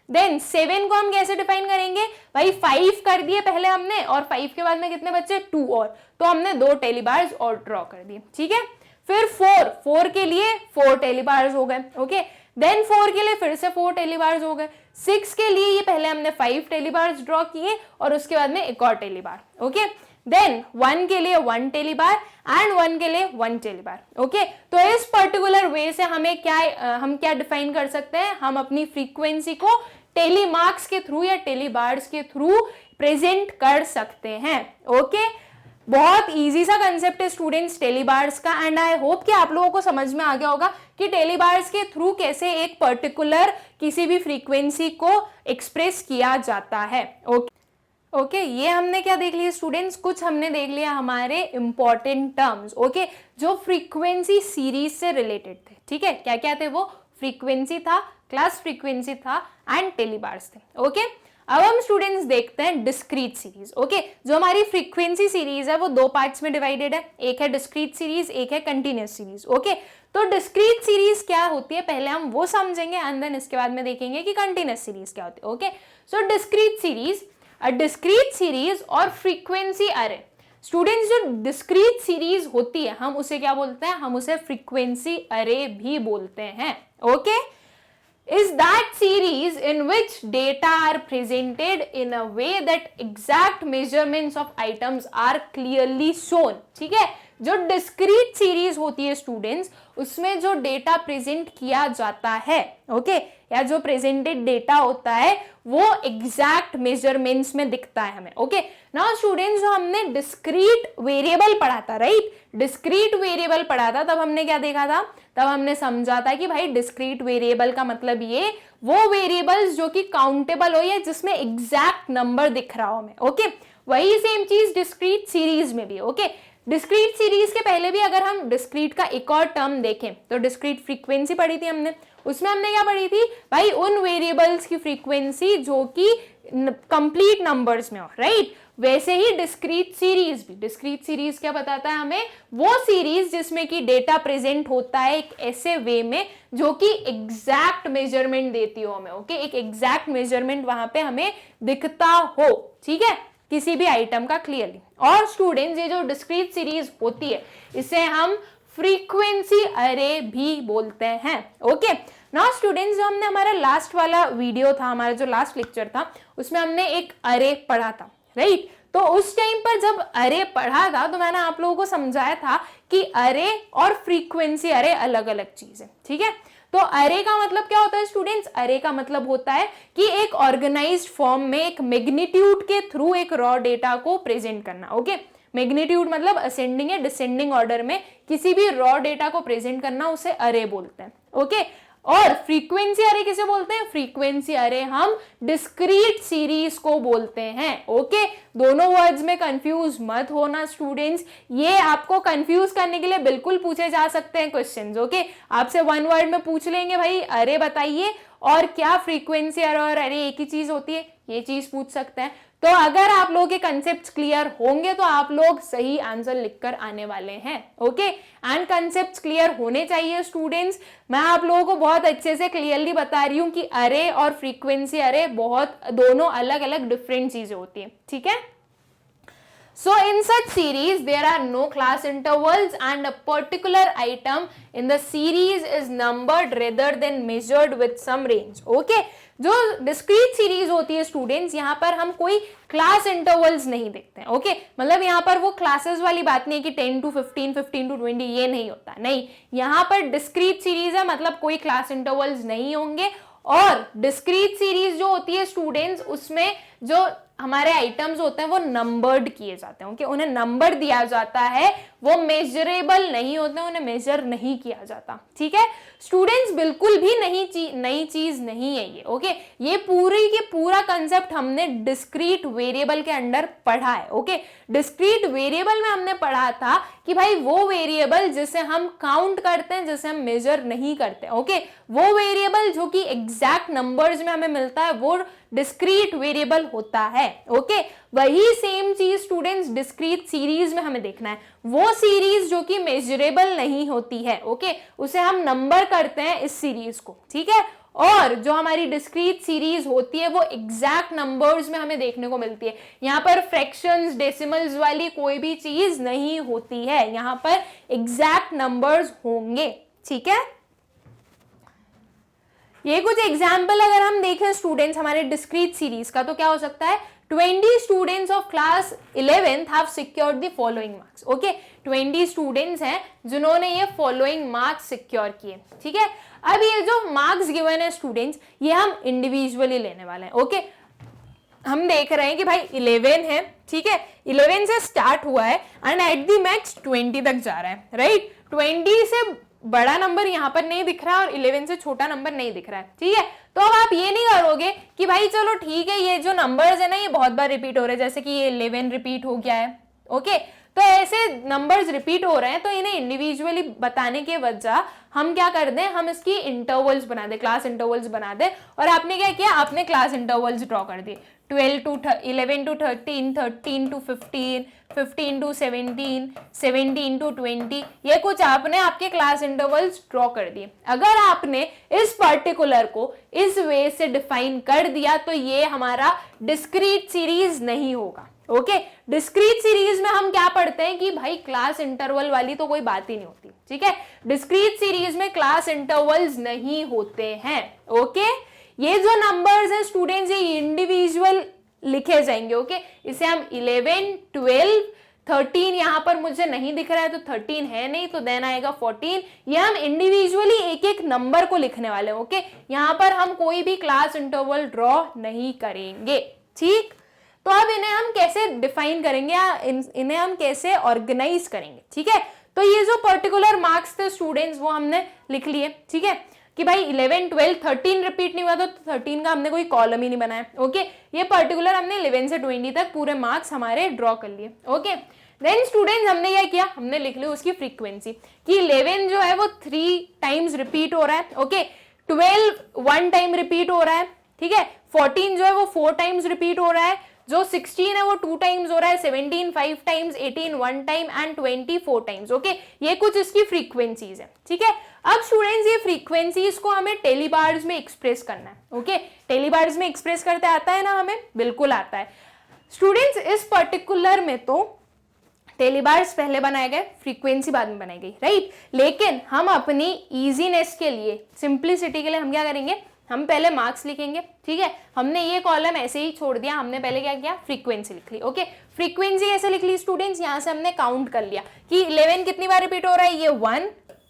देन 7 को हम कैसे डिफाइन करेंगे, भाई 5 कर दिए पहले हमने और 5 के बाद में कितने बचे 2 और, तो हमने 2 टेली बार्स और ड्रॉ कर दिए, ठीक है। फिर 4 के लिए 4 टेली बार्स हो गए, ओके। देन 4 के लिए फिर से 4 टेली बार्स हो गए, 6 के लिए ये पहले हमने 5 टेली बार्स ड्रॉ किए और उसके बाद में एक और टेली बार, ओके। देन 1 के लिए 1 टेली बार एंड 1 के लिए 1 टेली बार, ओके। तो इस पर्टिकुलर वे से हम क्या डिफाइन कर सकते हैं, हम अपनी फ्रीक्वेंसी को टेली मार्क्स के थ्रू या टेली बार्स के थ्रू प्रेजेंट कर सकते हैं, ओके। बहुत इजी सा कंसेप्ट है स्टूडेंट्स टेली बार्स का, एंड आई होप कि आप लोगों को समझ में आ गया होगा कि टेली बार्स के थ्रू कैसे एक पर्टिकुलर किसी भी फ्रीक्वेंसी को एक्सप्रेस किया जाता है, ओके। ओके, ये हमने क्या देख लिया स्टूडेंट्स, कुछ हमने देख लिया हमारे इंपॉर्टेंट टर्म्स, ओके, जो फ्रीक्वेंसी सीरीज से रिलेटेड थे, ठीक है। क्या क्या थे वो, फ्रीक्वेंसी था, क्लास फ्रीक्वेंसी था एंड टेली बार्स थे, ओके। अब हम स्टूडेंट्स देखते हैं डिस्क्रीट सीरीज, ओके। जो हमारी फ्रीक्वेंसी सीरीज है वो दो पार्ट्स में डिवाइडेड है, एक है डिस्क्रीट सीरीज, एक है कंटिन्यूअस सीरीज, ओके। तो डिस्क्रीट सीरीज क्या होती है पहले हम वो समझेंगे एंड देन इसके बाद में देखेंगे कि कंटिन्यूअस सीरीज क्या होती है, okay. So discrete series, a discrete series और फ्रीक्वेंसी अरे। स्टूडेंट्स जो डिस्क्रीट सीरीज होती है हम उसे क्या बोलते हैं, हम उसे फ्रीक्वेंसी अरे भी बोलते हैं, okay. Is that series in which data are presented in a way that exact measurements of items are clearly shown, ठीक है। जो डिस्क्रीट सीरीज होती है स्टूडेंट्स उसमें जो डेटा प्रेजेंट किया जाता है, ओके, या जो प्रेजेंटेड डेटा होता है वो एग्जैक्ट मेजरमेंट्स में दिखता है हमें, ओके। नाउ स्टूडेंट्स जो हमने डिस्क्रीट वेरिएबल पढ़ा था, राइट, डिस्क्रीट वेरिएबल पढ़ा था, तब हमने क्या देखा था, तब हमने समझा था कि भाई डिस्क्रीट वेरिएबल का मतलब ये वो वेरिएबल्स जो कि काउंटेबल हो या जिसमें एग्जैक्ट नंबर दिख रहा हो हमें, ओके। वही सेम चीज डिस्क्रीट सीरीज में भी, ओके। डिस्क्रीट सीरीज के पहले भी अगर हम डिस्क्रीट का एक और टर्म देखें तो डिस्क्रीट फ्रीक्वेंसी पढ़ी थी हमने, उसमें हमने क्या पढ़ी थी भाई, उन वेरिएबल्स की फ्रीक्वेंसी जो कि कंप्लीट नंबर्स में हो, राइट। वैसे ही डिस्क्रीट सीरीज भी, डिस्क्रीट सीरीज क्या बताता है हमें, वो सीरीज जिसमें कि डेटा प्रेजेंट होता है एक ऐसे वे में जो कि एग्जैक्ट मेजरमेंट देती हो हमें, ओके, एक एग्जैक्ट मेजरमेंट वहां पे हमें दिखता हो, ठीक है, किसी भी आइटम का क्लियरली। और स्टूडेंट्स ये जो डिस्क्रीट सीरीज होती है इसे हम फ्रीक्वेंसी अरे भी बोलते हैं, ओके। नाउ स्टूडेंट्स जो हमने हमारा लास्ट वाला वीडियो था, हमारा जो लास्ट लेक्चर था उसमें हमने एक अरे पढ़ा था, राइट। तो उस टाइम पर जब अरे पढ़ा था तो मैंने आप लोगों को समझाया था कि अरे और फ्रीक्वेंसी अरे अलग अलग चीज है, ठीक है। तो अरे का मतलब क्या होता है स्टूडेंट्स, अरे का मतलब होता है कि एक ऑर्गेनाइज्ड फॉर्म में एक मैग्नीट्यूड के थ्रू एक रॉ डेटा को प्रेजेंट करना, ओके। मैग्नीट्यूड मतलब असेंडिंग या डिसेंडिंग ऑर्डर में किसी भी रॉ डेटा को प्रेजेंट करना उसे अरे बोलते हैं, ओके। और फ्रीक्वेंसी अरे किसे बोलते हैं, फ्रीक्वेंसी अरे हम डिस्क्रीट सीरीज को बोलते हैं, ओके। दोनों वर्ड्स में कंफ्यूज मत होना स्टूडेंट्स, ये आपको कंफ्यूज करने के लिए बिल्कुल पूछे जा सकते हैं क्वेश्चंस, ओके। आपसे वन वर्ड में पूछ लेंगे भाई अरे बताइए और क्या फ्रीक्वेंसी अरे और अरे एक ही चीज होती है, ये चीज पूछ सकते हैं। तो अगर आप लोगों के कंसेप्ट क्लियर होंगे तो आप लोग सही आंसर लिखकर आने वाले हैं, ओके। एंड कंसेप्ट क्लियर होने चाहिए स्टूडेंट्स, मैं आप लोगों को बहुत अच्छे से क्लियरली बता रही हूं कि अरे और फ्रीक्वेंसी अरे बहुत दोनों अलग अलग डिफरेंट चीजें होती है, ठीक है। So in such series there are no class intervals and a particular item in the series is numbered rather than measured with some range, okay। जो डिस्क्रीट सीरीज होती है स्टूडेंट्स यहाँ पर हम कोई क्लास इंटरवल्स नहीं देखते हैं, ओके। मतलब यहाँ पर वो क्लासेस वाली बात नहीं है कि 10 to 15, 15 to 20 ये नहीं होता, नहीं, यहाँ पर डिस्क्रीट सीरीज है मतलब कोई क्लास इंटरवल्स नहीं होंगे। और डिस्क्रीट सीरीज जो होती है स्टूडेंट्स उसमें जो हमारे आइटम्स होते हैं वो नंबर्ड किए जाते हैं, ओके, उन्हें नंबर दिया जाता है, वो मेजरेबल नहीं होते, उन्हें मेजर नहीं किया जाता, ठीक है स्टूडेंट्स। बिल्कुल भी नई चीज नहीं है ये, ओके। ये पूरी के पूरा कंसेप्ट हमने डिस्क्रीट वेरिएबल के अंडर पढ़ा है, ओके। डिस्क्रीट वेरिएबल में हमने पढ़ा था कि भाई वो वेरिएबल जिसे हम काउंट करते हैं, जिसे हम मेजर नहीं करते, ओके, वो वेरिएबल जो कि एग्जैक्ट नंबर्स में हमें मिलता है वो डिस्क्रीट वेरिएबल होता है, ओके। वही सेम चीज स्टूडेंट्स डिस्क्रीट सीरीज में हमें देखना है, वो सीरीज जो कि मेजरेबल नहीं होती है, ओके, उसे हम नंबर करते हैं इस सीरीज को, ठीक है। और जो हमारी डिस्क्रीट सीरीज होती है वो एग्जैक्ट नंबर्स में हमें देखने को मिलती है, यहाँ पर फ्रैक्शंस डेसिमल्स वाली कोई भी चीज नहीं होती है, यहाँ पर एग्जैक्ट नंबर्स होंगे, ठीक है। ये कुछ एग्जाम्पल अगर हम देखें स्टूडेंट्स हमारे डिस्क्रीट सीरीज का, तो क्या हो सकता है, 20 students of class 11th have secured the following marks. Okay, 20 students हैं जिन्होंने ये फॉलोइंग मार्क्स सिक्योर किए। ठीक है, अब ये जो मार्क्स गिवन है स्टूडेंट्स, ये हम इंडिविजुअली लेने वाले हैं। ओके, हम देख रहे हैं कि भाई 11 है, ठीक है, 11 से स्टार्ट हुआ है एंड एट द मैक्स 20 तक जा रहा है, राइट। 20 से बड़ा नंबर यहाँ पर नहीं दिख रहा है और 11 से छोटा नंबर नहीं दिख रहा है, ठीक है। तो अब आप ये नहीं करोगे कि भाई चलो ठीक है, ये जो नंबर्स है ना ये बहुत बार रिपीट हो रहे हैं, जैसे कि ये 11 रिपीट हो गया है। ओके, तो ऐसे नंबर्स रिपीट हो रहे हैं तो इन्हें इंडिविजुअली बताने के वजह हम क्या कर दें, हम इसकी इंटरवल्स बना दें, क्लास इंटरवल्स बना दें। और आपने क्या किया, आपने क्लास इंटरवल्स ड्रॉ कर दिए, 11 to 13, 13 to 15, 15 to 17, 17 to 20, ये कुछ आपने आपके क्लास इंटरवल्स ड्रॉ कर दिए। अगर आपने इस पर्टिकुलर को इस वे से डिफाइन कर दिया तो ये हमारा डिस्क्रीट सीरीज नहीं होगा। ओके, डिस्क्रीट सीरीज में हम क्या पढ़ते हैं कि भाई क्लास इंटरवल वाली तो कोई बात ही नहीं होती, ठीक है। डिस्क्रीट सीरीज में क्लास इंटरवल्स नहीं होते हैं। ओके, ये जो नंबर्स हैं स्टूडेंट्स ये इंडिविजुअल लिखे जाएंगे। ओके, इसे हम 11, 12, 13 यहां पर मुझे नहीं दिख रहा है तो 13 है नहीं, तो देन आएगा 14। ये हम इंडिविजुअली एक एक नंबर को लिखने वाले हैं। ओके, यहां पर हम कोई भी क्लास इंटरवल ड्रॉ नहीं करेंगे, ठीक। तो अब इन्हें हम कैसे डिफाइन करेंगे या इन्हें हम कैसे ऑर्गेनाइज करेंगे, ठीक है। तो ये जो पर्टिकुलर मार्क्स थे स्टूडेंट्स वो हमने लिख लिए, ठीक है, कि भाई 11, 12, 13 रिपीट नहीं हुआ तो 13 का हमने कोई कॉलम ही नहीं बनाया। ओके, ये पर्टिकुलर हमने 11 से 20 तक पूरे मार्क्स हमारे ड्रॉ कर लिए। ओके, देन स्टूडेंट्स हमने क्या किया, हमने लिख लिया उसकी फ्रीक्वेंसी कि 11 जो है वो 3 टाइम्स रिपीट हो रहा है। ओके, 12 1 टाइम रिपीट हो रहा है, ठीक है, 14 जो है वो 4 टाइम्स रिपीट हो रहा है, जो 16 है वो 2 टाइम्स हो रहा है, 17 5 times, 18 1 time and 20 4 times. Okay, ये कुछ इसकी फ्रीक्वेंसीज है, ठीक है। अब स्टूडेंट्स ये फ्रीक्वेंसीज को हमें टेलीबार्स में एक्सप्रेस करना है। ओके, टेलीबार्स में एक्सप्रेस करते आता है ना हमें, बिल्कुल आता है स्टूडेंट्स। इस पर्टिकुलर में तो टेलीबार्स पहले बनाए गए, फ्रीक्वेंसी बाद में बनाई गई, राइट। लेकिन हम अपनी इजीनेस के लिए, सिंप्लिसिटी के लिए हम क्या करेंगे, हम पहले मार्क्स लिखेंगे, ठीक है। हमने ये कॉलम ऐसे ही छोड़ दिया, हमने पहले क्या किया, फ्रीक्वेंसी लिख ली। ओके, फ्रीक्वेंसी ऐसे लिख ली स्टूडेंट्स, यहां से हमने काउंट कर लिया कि 11 कितनी बार रिपीट हो रहा है, ये 1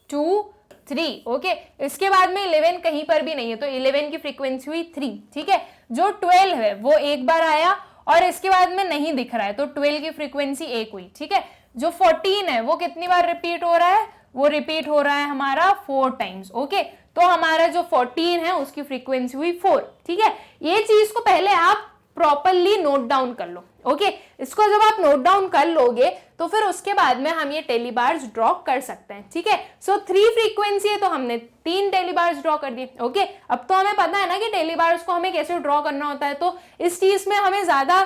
2 3। ओके, इसके बाद में 11 कहीं पर भी नहीं है तो 11 की फ्रीक्वेंसी हुई 3, ठीक है। जो 12 है वो एक बार आया और इसके बाद में नहीं दिख रहा है तो 12 की फ्रीक्वेंसी 1 हुई, ठीक है। जो 14 है वो कितनी बार रिपीट हो रहा है, वो रिपीट हो रहा है हमारा 4 टाइम्स। ओके, तो हमारा जो 14 है उसकी फ्रीक्वेंसी हुई 4, ठीक है। ये चीज को पहले आप प्रॉपरली नोट डाउन कर लो। ओके, इसको जब आप नोट डाउन कर लोगे तो फिर उसके बाद में हम ये टेलीबार्स ड्रॉ कर सकते हैं, ठीक है। सो 3 फ्रीक्वेंसी है तो हमने 3 टेलीबार्स ड्रॉ कर दिए। ओके, अब तो हमें पता है ना कि टेलीबार्स को हमें कैसे ड्रॉ करना होता है, तो इस चीज में हमें ज्यादा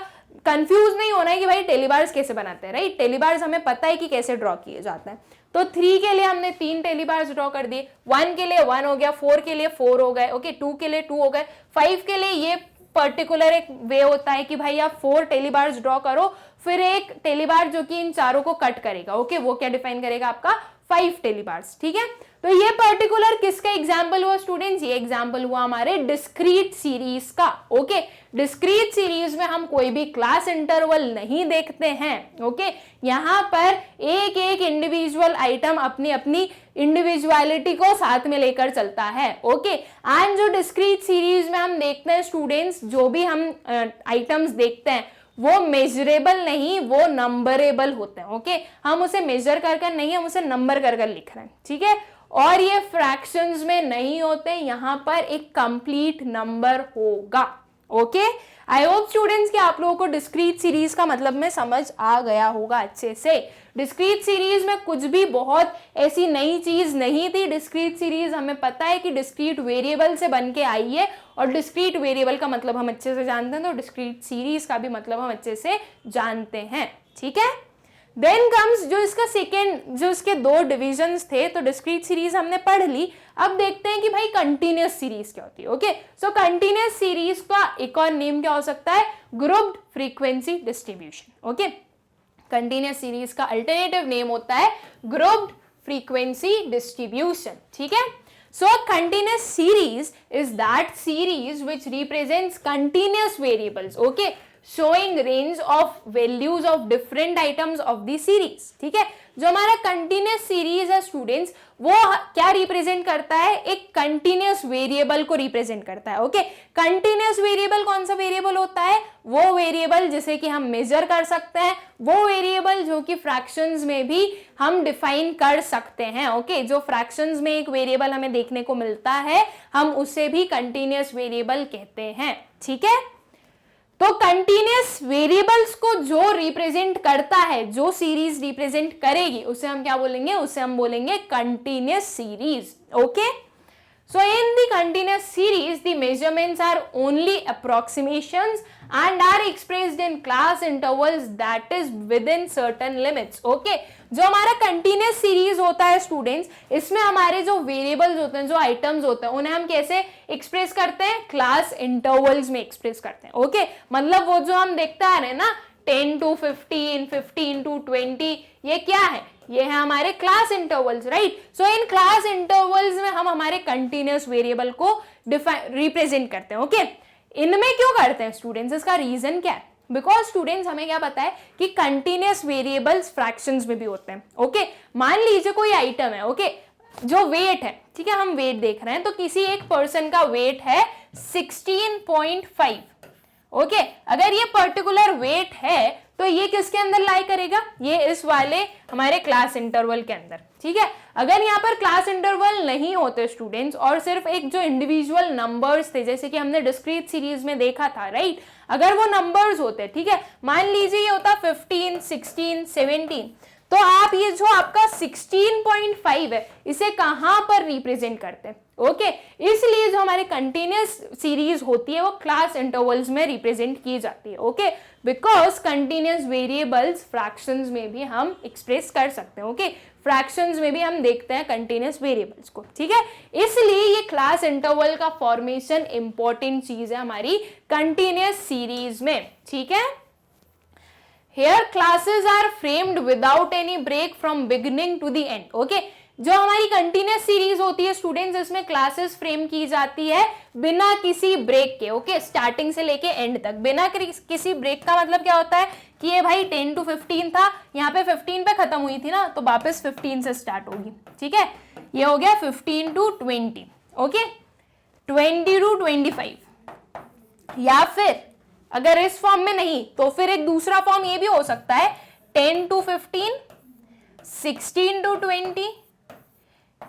कंफ्यूज नहीं होना है कि भाई टेलीबार्स कैसे बनाते हैं, राइट। टेलीबार्स हमें पता है कि कैसे ड्रॉ किए जाते हैं। तो 3 के लिए हमने 3 टेलीबार्स ड्रॉ कर दिए, 1 के लिए 1 हो गया, 4 के लिए 4 हो गए, ओके, 2 के लिए 2 हो गए, 5 के लिए ये पर्टिकुलर एक वे होता है कि भाई आप 4 टेलीबार्स ड्रॉ करो, फिर एक टेलीबार जो कि इन चारों को कट करेगा। ओके, वो क्या डिफाइन करेगा, आपका 5 टेलीबार्स, ठीक है। तो ये पर्टिकुलर किसका एग्जाम्पल हुआ स्टूडेंट्स, ये एग्जाम्पल हुआ हमारे डिस्क्रीट सीरीज का। ओके, डिस्क्रीट सीरीज में हम कोई भी क्लास इंटरवल नहीं देखते हैं। ओके, यहाँ पर एक एक इंडिविजुअल आइटम अपनी अपनी इंडिविजुअलिटी को साथ में लेकर चलता है। ओके, एंड जो डिस्क्रीट सीरीज में हम देखते हैं स्टूडेंट्स, जो भी हम आइटम्स देखते हैं वो मेजरेबल नहीं, वो नंबरेबल होते हैं। ओके, हम उसे मेजर कर नहीं, हम उसे नंबर कर लिख रहे हैं, ठीक है। और ये फ्रैक्शंस में नहीं होते, यहां पर एक कंप्लीट नंबर होगा। ओके, आई होप स्टूडेंट्स कि आप लोगों को डिस्क्रीट सीरीज का मतलब में समझ आ गया होगा अच्छे से। डिस्क्रीट सीरीज में कुछ भी बहुत ऐसी नई चीज नहीं थी। डिस्क्रीट सीरीज हमें पता है कि डिस्क्रीट वेरिएबल से बन के आई है और डिस्क्रीट वेरिएबल का मतलब हम अच्छे से जानते हैं, तो डिस्क्रीट सीरीज का भी मतलब हम अच्छे से जानते हैं, ठीक है। देन कम्स जो इसका सेकेंड, जो इसके 2 डिविजन्स थे, तो डिस्क्रीट सीरीज हमने पढ़ ली। अब देखते हैं कि भाई कंटिन्यूअस सीरीज क्या होती है। ओके, सो कंटिन्यूअस सीरीज का एक और नेम क्या हो सकता है, grouped frequency distribution. Okay, continuous series का अल्टरनेटिव नेम होता है ग्रुप्ड फ्रीक्वेंसी डिस्ट्रीब्यूशन, ठीक है। So a continuous series is that series which represents continuous variables, okay, showing range of values of different items of the series. ठीक है, जो हमारा कंटिन्यूस सीरीज है स्टूडेंट्स, वो क्या रिप्रेजेंट करता है, एक कंटिन्यूस वेरिएबल को रिप्रेजेंट करता है. ओके, कंटिन्यूस वेरिएबल कौन सा वेरिएबल होता है, वो वेरिएबल जिसे कि हम मेजर कर सकते हैं, वो वेरिएबल जो कि फ्रैक्शंस में भी हम डिफाइन कर सकते हैं. ओके, जो फ्रैक्शंस में एक वेरिएबल हमें देखने को मिलता है, हम उसे भी कंटिन्यूस वेरिएबल कहते हैं. ठीक है, तो कंटिन्यूस वेरिएबल्स को जो रिप्रेजेंट करता है, जो सीरीज रिप्रेजेंट करेगी, उसे हम क्या बोलेंगे, उसे हम बोलेंगे continuous series. Okay, so in the continuous series the measurements are only approximations and are expressed in class intervals that is within certain limits. Okay, जो हमारा कंटिन्यूस सीरीज होता है स्टूडेंट्स, इसमें हमारे जो वेरिएबल्स होते हैं, जो आइटम्स होते हैं, उन्हें हम कैसे एक्सप्रेस करते हैं, क्लास इंटरवल्स में एक्सप्रेस करते हैं. ओके, मतलब वो जो हम देखते आ रहे हैं ना 10 to 15, 15 to 20, ये क्या है, ये है हमारे class intervals. Right, so in class intervals में हम हमारे कंटिन्यूस वेरिएबल को रिप्रेजेंट करते हैं. ओके, इनमें क्यों करते हैं स्टूडेंट्स, इसका रीजन क्या है, बिकॉज स्टूडेंट्स हमें क्या पता है कि कंटिन्यूस वेरिएबल्स फ्रैक्शंस में भी होते हैं. ओके, मान लीजिए कोई आइटम है, ओके, जो वेट है, ठीक है, हम वेट देख रहे हैं, तो किसी एक पर्सन का वेट है 16.5. ओके, अगर ये पर्टिकुलर वेट है तो ये किसके अंदर लाई करेगा, ये इस वाले हमारे क्लास इंटरवल के अंदर. ठीक है, अगर यहाँ पर क्लास इंटरवल नहीं होते स्टूडेंट्स और सिर्फ एक जो इंडिविजुअल नंबर्स थे, जैसे कि हमने डिस्क्रीट सीरीज में देखा था, राइट, अगर वो नंबर्स होते, ठीक है, मान लीजिए ये होता 15, 16, 17, तो आप ये जो आपका 16.5 है, इसे कहां पर रिप्रेजेंट करते हैं. ओके, इसलिए जो हमारे कंटिन्यूस सीरीज होती है वो क्लास इंटरवल्स में रिप्रेजेंट की जाती है. Okay, because continuous variables fractions में भी हम एक्सप्रेस कर सकते हैं. ओके, फ्रैक्शंस में भी हम देखते हैं कंटिन्यूस वेरिएबल्स को. ठीक है, इसलिए ये क्लास इंटरवल का फॉर्मेशन इंपॉर्टेंट चीज है हमारी कंटिन्यूस सीरीज में. ठीक है, here classes are framed without any break from beginning to the end. okay, जो हमारी कंटिन्यूस सीरीज होती है स्टूडेंट्स, इसमें क्लासेस फ्रेम की जाती है बिना किसी ब्रेक के. ओके, स्टार्टिंग से लेके एंड तक बिना किसी ब्रेक का मतलब क्या होता है कि ये भाई 10 to 15 था, यहाँ पे 15 पे खत्म हुई थी ना, तो वापस 15 से स्टार्ट होगी. ठीक है, ये हो गया 15 to 20. ओके, 20 to 25, या फिर अगर इस फॉर्म में नहीं तो फिर एक दूसरा फॉर्म ये भी हो सकता है 10 to 15, 16 to 20,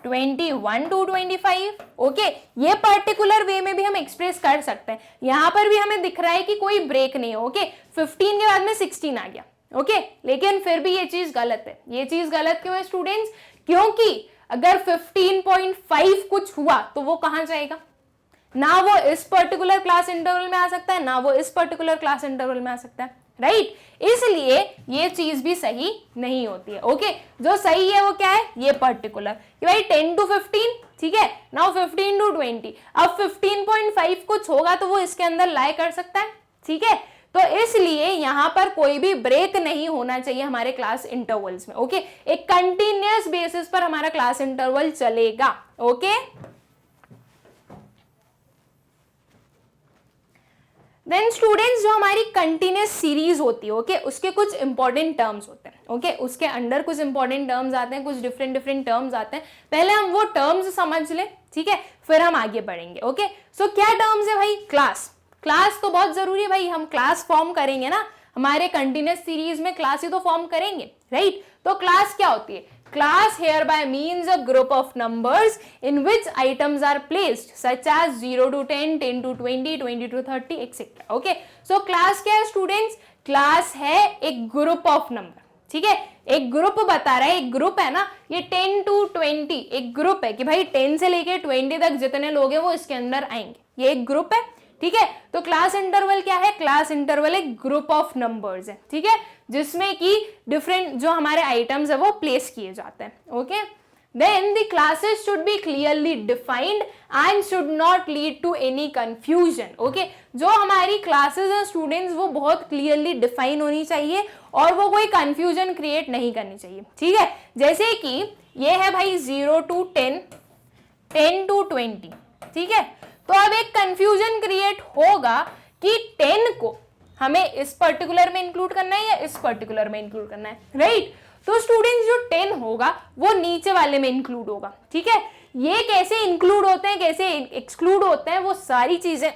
21 to 25. ओके, ये पर्टिकुलर वे में भी हम एक्सप्रेस कर सकते हैं. यहां पर भी हमें दिख रहा है कि कोई ब्रेक नहीं है. ओके, 15 के बाद में 16 आ गया. ओके, लेकिन फिर भी ये चीज गलत है. ये चीज गलत क्यों है स्टूडेंट्स, क्योंकि अगर 15.5 कुछ हुआ तो वो कहां जाएगा, ना वो इस पर्टिकुलर क्लास इंटरवल में आ सकता है, ना वो इस पर्टिकुलर क्लास इंटरवल में आ सकता है. राइट, इसलिए ये चीज भी सही नहीं होती है. ओके, जो सही है वो क्या है, ये पर्टिकुलर कि भाई 10 to 15, ठीक है, नाउ 15 to 20. अब 15.5 कुछ होगा तो वो इसके अंदर लाई कर सकता है. ठीक है, तो इसलिए यहां पर कोई भी ब्रेक नहीं होना चाहिए हमारे क्लास इंटरवल्स में. ओके, एक कंटिन्यूअस बेसिस पर हमारा क्लास इंटरवल चलेगा. ओके, देन स्टूडेंट्स, जो हमारी कंटिन्यूस सीरीज होती है, ओके, उसके कुछ इंपॉर्टेंट टर्म्स होते हैं. ओके, उसके अंडर कुछ इंपॉर्टेंट टर्म्स आते हैं, कुछ डिफरेंट टर्म्स आते हैं. पहले हम वो टर्म्स समझ लें, ठीक है, फिर हम आगे बढ़ेंगे. ओके, सो क्या टर्म्स है भाई, क्लास तो बहुत जरूरी है भाई. हम क्लास फॉर्म करेंगे ना, हमारे कंटिन्यूस सीरीज में क्लास ही तो फॉर्म करेंगे. राइट, तो क्लास क्या होती है, class hereby means a group of numbers in which items are placed such as 0 to 10, 10 to 20, 20 to 30 etc. okay, so class क्या है स्टूडेंट्स, क्लास है एक ग्रुप ऑफ नंबर. ठीक है, एक ग्रुप बता रहा है, एक ग्रुप है ना, ये 10 to 20 एक ग्रुप है कि भाई 10 से लेके 20 तक जितने लोग हैं वो इसके अंदर आएंगे, ये एक ग्रुप है. ठीक है, तो क्लास इंटरवल क्या है, क्लास इंटरवल एक ग्रुप ऑफ नंबर्स है. ठीक है, जिसमें कि डिफरेंट जो हमारे आइटम्स है वो प्लेस किए जाते हैं. Okay, then the classes should be clearly defined and should not lead to any confusion. Okay, जो हमारी क्लासेस हैं स्टूडेंट्स वो बहुत क्लियरली डिफाइन होनी चाहिए और वो कोई कंफ्यूजन क्रिएट नहीं करनी चाहिए. ठीक है, जैसे कि ये है भाई 0 to 10, 10 to 20, ठीक है। तो अब एक कंफ्यूजन क्रिएट होगा कि 10 को हमें इस पर्टिकुलर में इंक्लूड करना है या इस पर्टिकुलर में इंक्लूड करना है, राइट। तो स्टूडेंट्स जो 10 होगा वो नीचे वाले में इंक्लूड होगा, ठीक है। ये कैसे इंक्लूड होते हैं, कैसे एक्सक्लूड होते हैं, वो सारी चीजें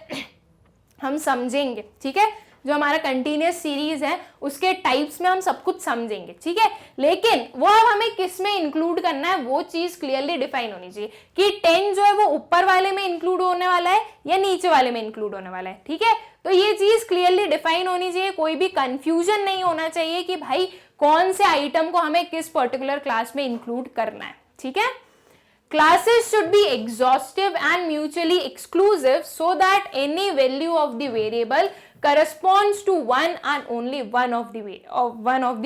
हम समझेंगे, ठीक है। जो हमारा कंटिन्यूअस सीरीज है उसके टाइप्स में हम सब कुछ समझेंगे, ठीक है। लेकिन वो अब हमें किस में इंक्लूड करना है वो चीज क्लियरली डिफाइन होनी चाहिए कि 10 जो है वो ऊपर वाले में इंक्लूड होने वाला है या नीचे वाले में इंक्लूड होने वाला है, ठीक है। तो ये चीज क्लियरली डिफाइन होनी चाहिए, कोई भी कंफ्यूजन नहीं होना चाहिए कि भाई कौन से आइटम को हमें किस पर्टिकुलर क्लास में इंक्लूड करना है, ठीक है। Classes should be exhaustive and mutually exclusive so that any value of the variable corresponds to one and only one of the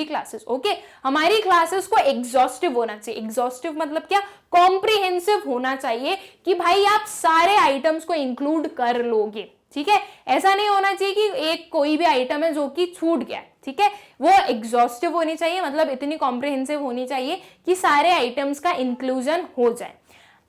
classes. Okay, हमारी classes को exhaustive होना चाहिए। exhaustive मतलब क्या? comprehensive होना चाहिए कि भाई आप सारे items को include कर लोगे, ठीक है। ऐसा नहीं होना चाहिए कि एक कोई भी आइटम है जो कि छूट गया, ठीक है। वो एग्जॉस्टिव होनी चाहिए, मतलब इतनी कॉम्प्रिहेंसिव होनी चाहिए कि सारे आइटम्स का इंक्लूजन हो जाए।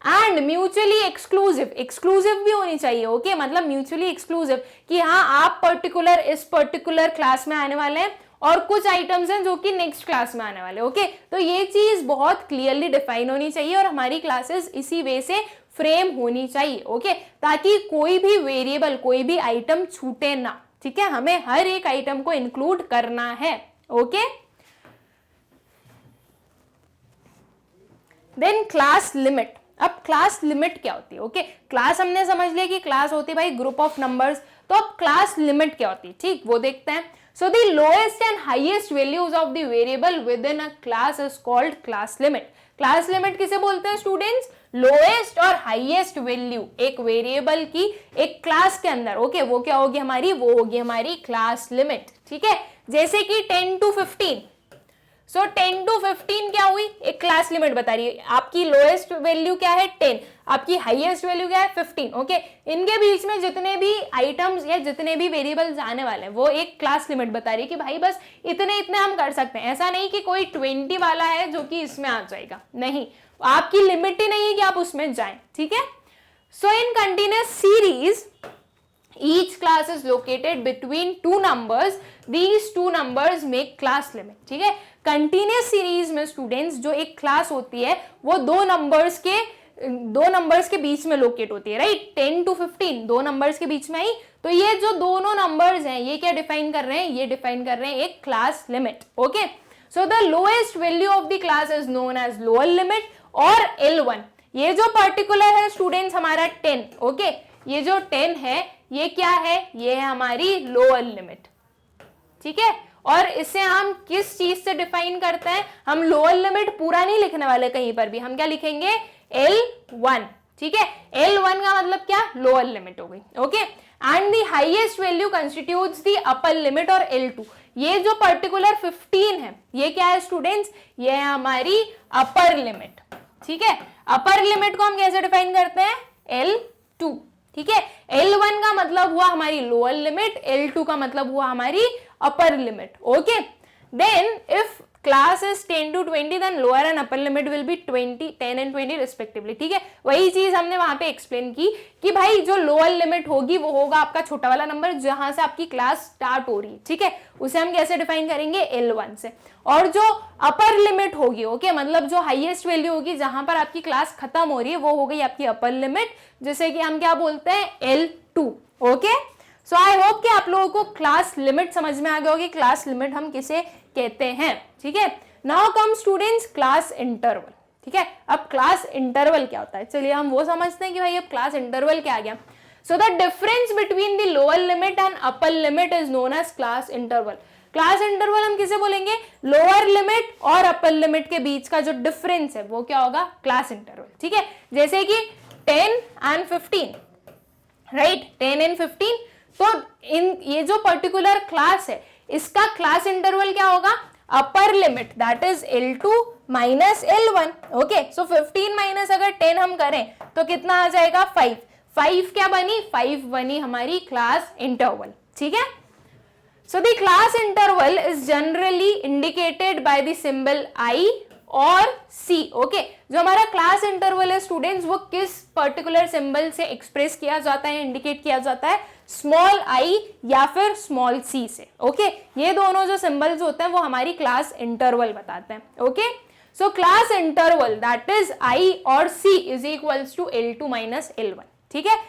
एंड म्यूचुअली एक्सक्लूसिव भी होनी चाहिए, ओके। मतलब म्यूचुअली एक्सक्लूसिव कि हाँ आप पर्टिकुलर इस पर्टिकुलर क्लास में आने वाले हैं और कुछ आइटम्स हैं जो कि नेक्स्ट क्लास में आने वाले, ओके। तो ये चीज बहुत क्लियरली डिफाइन होनी चाहिए और हमारी क्लासेस इसी वे से फ्रेम होनी चाहिए, ओके, ताकि कोई भी वेरिएबल, कोई भी आइटम छूटे ना, ठीक है। हमें हर एक आइटम को इंक्लूड करना है, ओके। Then class limit. अब क्लास लिमिट क्या होती है, ओके। क्लास हमने समझ लिया कि क्लास होती है भाई ग्रुप ऑफ नंबर्स, तो अब क्लास लिमिट क्या होती है, ठीक, वो देखते हैं। सो the lowest and highest values of the variable with in a class is called class limit. Class limit किसे बोलते हैं स्टूडेंट्स? लोएस्ट और हाईएस्ट वैल्यू एक वेरिएबल की एक क्लास के अंदर, ओके, वो क्या होगी हमारी? वो होगी हमारी क्लास लिमिट, ठीक है। जैसे कि 10 to 15, सो 10 to 15 क्या हुई? एक क्लास लिमिट बता रही है। आपकी लोएस्ट वैल्यू क्या है? 10, आपकी हाईएस्ट वैल्यू क्या है? 15, ओके। इनके बीच में जितने भी आइटम्स या जितने भी वेरिएबल्स आने वाले हैं वो एक क्लास लिमिट बता रही है कि भाई बस इतने इतने हम कर सकते हैं। ऐसा नहीं कि कोई 20 वाला है जो कि इसमें आ जाएगा, नहीं, आपकी लिमिट ही नहीं है कि आप उसमें जाएं, ठीक है। So in continuous series each class is located between two numbers, these two numbers make class limit, ठीक है। कंटिन्यूअस सीरीज में स्टूडेंट्स जो एक क्लास होती है वो दो नंबर्स के बीच में लोकेट होती है, राइट। 10 to 15 दो नंबर्स के बीच में आई, तो ये जो दोनों नंबर्स हैं ये क्या डिफाइन कर रहे हैं? ये डिफाइन कर रहे हैं एक class limit, okay. So the lowest value of the class is known as lower limit और L1। ये जो पर्टिकुलर है स्टूडेंट्स हमारा 10, ओके, ये जो 10 है ये क्या है? ये है हमारी लोअर लिमिट, ठीक है। और इसे हम किस चीज से डिफाइन करते हैं? हम लोअर लिमिट पूरा नहीं लिखने वाले कहीं पर भी, हम क्या लिखेंगे? L1, ठीक है। L1 का मतलब क्या? लोअर लिमिट हो गई, okay. And the highest value constitutes the upper limit और L2। ये जो पर्टिकुलर 15 है ये क्या है स्टूडेंट्स? ये है हमारी अपर लिमिट, ठीक है। अपर लिमिट को हम कैसे डिफाइन करते हैं? L2, ठीक है। L1 का मतलब हुआ हमारी लोअर लिमिट, L2 का मतलब हुआ हमारी upper limit, okay. Then if class is 10 to 20 then lower and upper limit will be 10 and 20 respectively, ठीक है। वही चीज हमने वहां पे एक्सप्लेन की कि भाई जो लोअर लिमिट होगी वो होगा आपका छोटा वाला नंबर जहां से आपकी क्लास स्टार्ट हो रही है, ठीक है। उसे हम कैसे डिफाइन करेंगे? L1 से। और जो अपर लिमिट होगी, ओके, मतलब जो हाईएस्ट वैल्यू होगी जहां पर आपकी क्लास खत्म हो रही है वो हो गई आपकी अपर लिमिट, जिसे कि हम क्या बोलते हैं? L2, okay. So I hope कि आप लोगों को क्लास लिमिट समझ में आ गया होगी, क्लास लिमिट हम किसे कहते हैं, ठीक है। Now come students class interval, ठीक है। अब क्लास इंटरवल क्या होता है? चलिए हम वो समझते हैं कि भाई अब क्लास इंटरवल क्या आ गया। So the difference between the lower limit and upper limit is known as class interval. Class interval हम किसे बोलेंगे? लोअर लिमिट और अपर लिमिट के बीच का जो डिफरेंस है वो क्या होगा? क्लास इंटरवल, ठीक है। जैसे कि 10 and 15, राइट, 10 and 15, तो इन ये जो पर्टिकुलर क्लास है इसका क्लास इंटरवल क्या होगा? Upper limit that is L2 minus L1, okay. So 15 minus अगर 10 हम करें तो कितना आ जाएगा? 5। 5 क्या बनी? 5 बनी हमारी क्लास इंटरवल, ठीक है। So the class interval is generally indicated by the symbol I और C, ओके। जो हमारा क्लास इंटरवल है स्टूडेंट्स, वो किस पर्टिकुलर सिंबल से एक्सप्रेस किया जाता है, इंडिकेट किया जाता है, स्मॉल i या फिर स्मॉल c से, ओके। ये दोनों जो सिंबल्स होते हैं वो हमारी क्लास इंटरवल बताते हैं, okay. So class interval that is i और c is equals to L2 minus L1, ठीक है।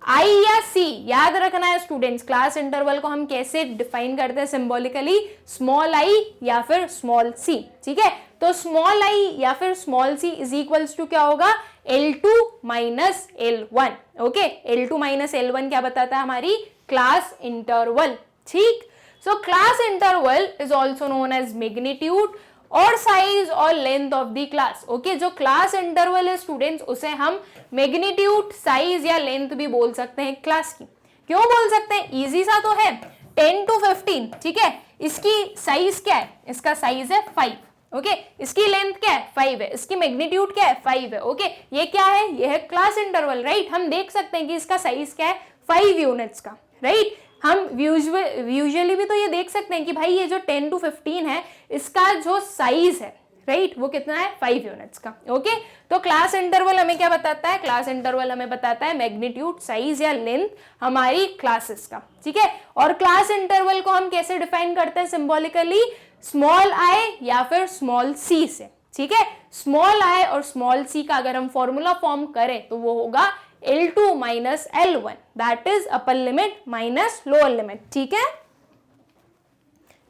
I या C याद रखना है स्टूडेंट्स, क्लास इंटरवल को हम कैसे डिफाइन करते हैं सिंबॉलिकली, स्मॉल i या फिर स्मॉल c, ठीक है। तो स्मॉल i या फिर small c is equals to क्या होगा, L2 minus L1, okay. L2 minus L1 क्या बताता है, हमारी क्लास इंटरवल, ठीक। So class interval is also known as magnitude और साइज और length of the class, okay. जो क्लास इंटरवल है स्टूडेंट्स, उसे हम मैग्नीट्यूड, साइज या लेंथ भी बोल सकते हैं क्लास की। क्यों बोल सकते हैं, इजी सा तो है, 10 to 15, ठीक है। इसकी साइज क्या है, इसका साइज है 5, ओके। इसकी लेंथ क्या है, 5 है। इसकी मैग्नीट्यूड क्या है, 5 है, ओके। ये क्या है, ये है क्लास इंटरवल, राइट। हम देख सकते हैं कि इसका साइज क्या है, 5 यूनिट्स का, राइट। हम यूजुअली भी तो ये देख सकते हैं कि भाई ये जो 10 to 15 है, इसका जो साइज है, राइट, वो कितना है, 5 यूनिट्स का, ओके। तो क्लास इंटरवल हमें क्या बताता है, क्लास इंटरवल हमें बताता है मैग्नीट्यूड, साइज या लेंथ हमारी क्लासेस का, ठीक है। और क्लास इंटरवल को हम कैसे डिफाइन करते हैं सिंबॉलिकली, स्मॉल i या फिर स्मॉल c से, ठीक है। स्मॉल i और स्मॉल c का अगर हम फॉर्मूला फॉर्म करें तो वो होगा L2 minus L1, that is upper limit minus lower limit, ठीक है।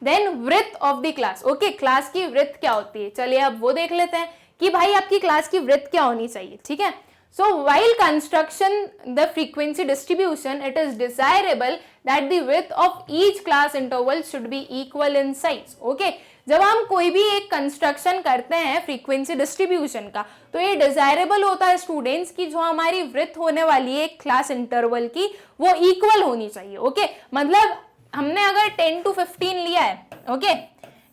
Then width of the class, okay. Class की विड्थ क्या होती है, चलिए अब वो देख लेते हैं कि भाई आपकी क्लास की विड्थ क्या होनी चाहिए, ठीक है। सो while construction the frequency distribution, it is desirable that the width of each class interval should be equal in size, okay. जब हम कोई भी एक कंस्ट्रक्शन करते हैं फ्रीक्वेंसी डिस्ट्रीब्यूशन का, तो ये डिजायरेबल होता है स्टूडेंट्स की जो हमारी विड्थ होने वाली है क्लास इंटरवल की, वो इक्वल होनी चाहिए, ओके। मतलब हमने अगर 10 to 15 लिया है, ओके,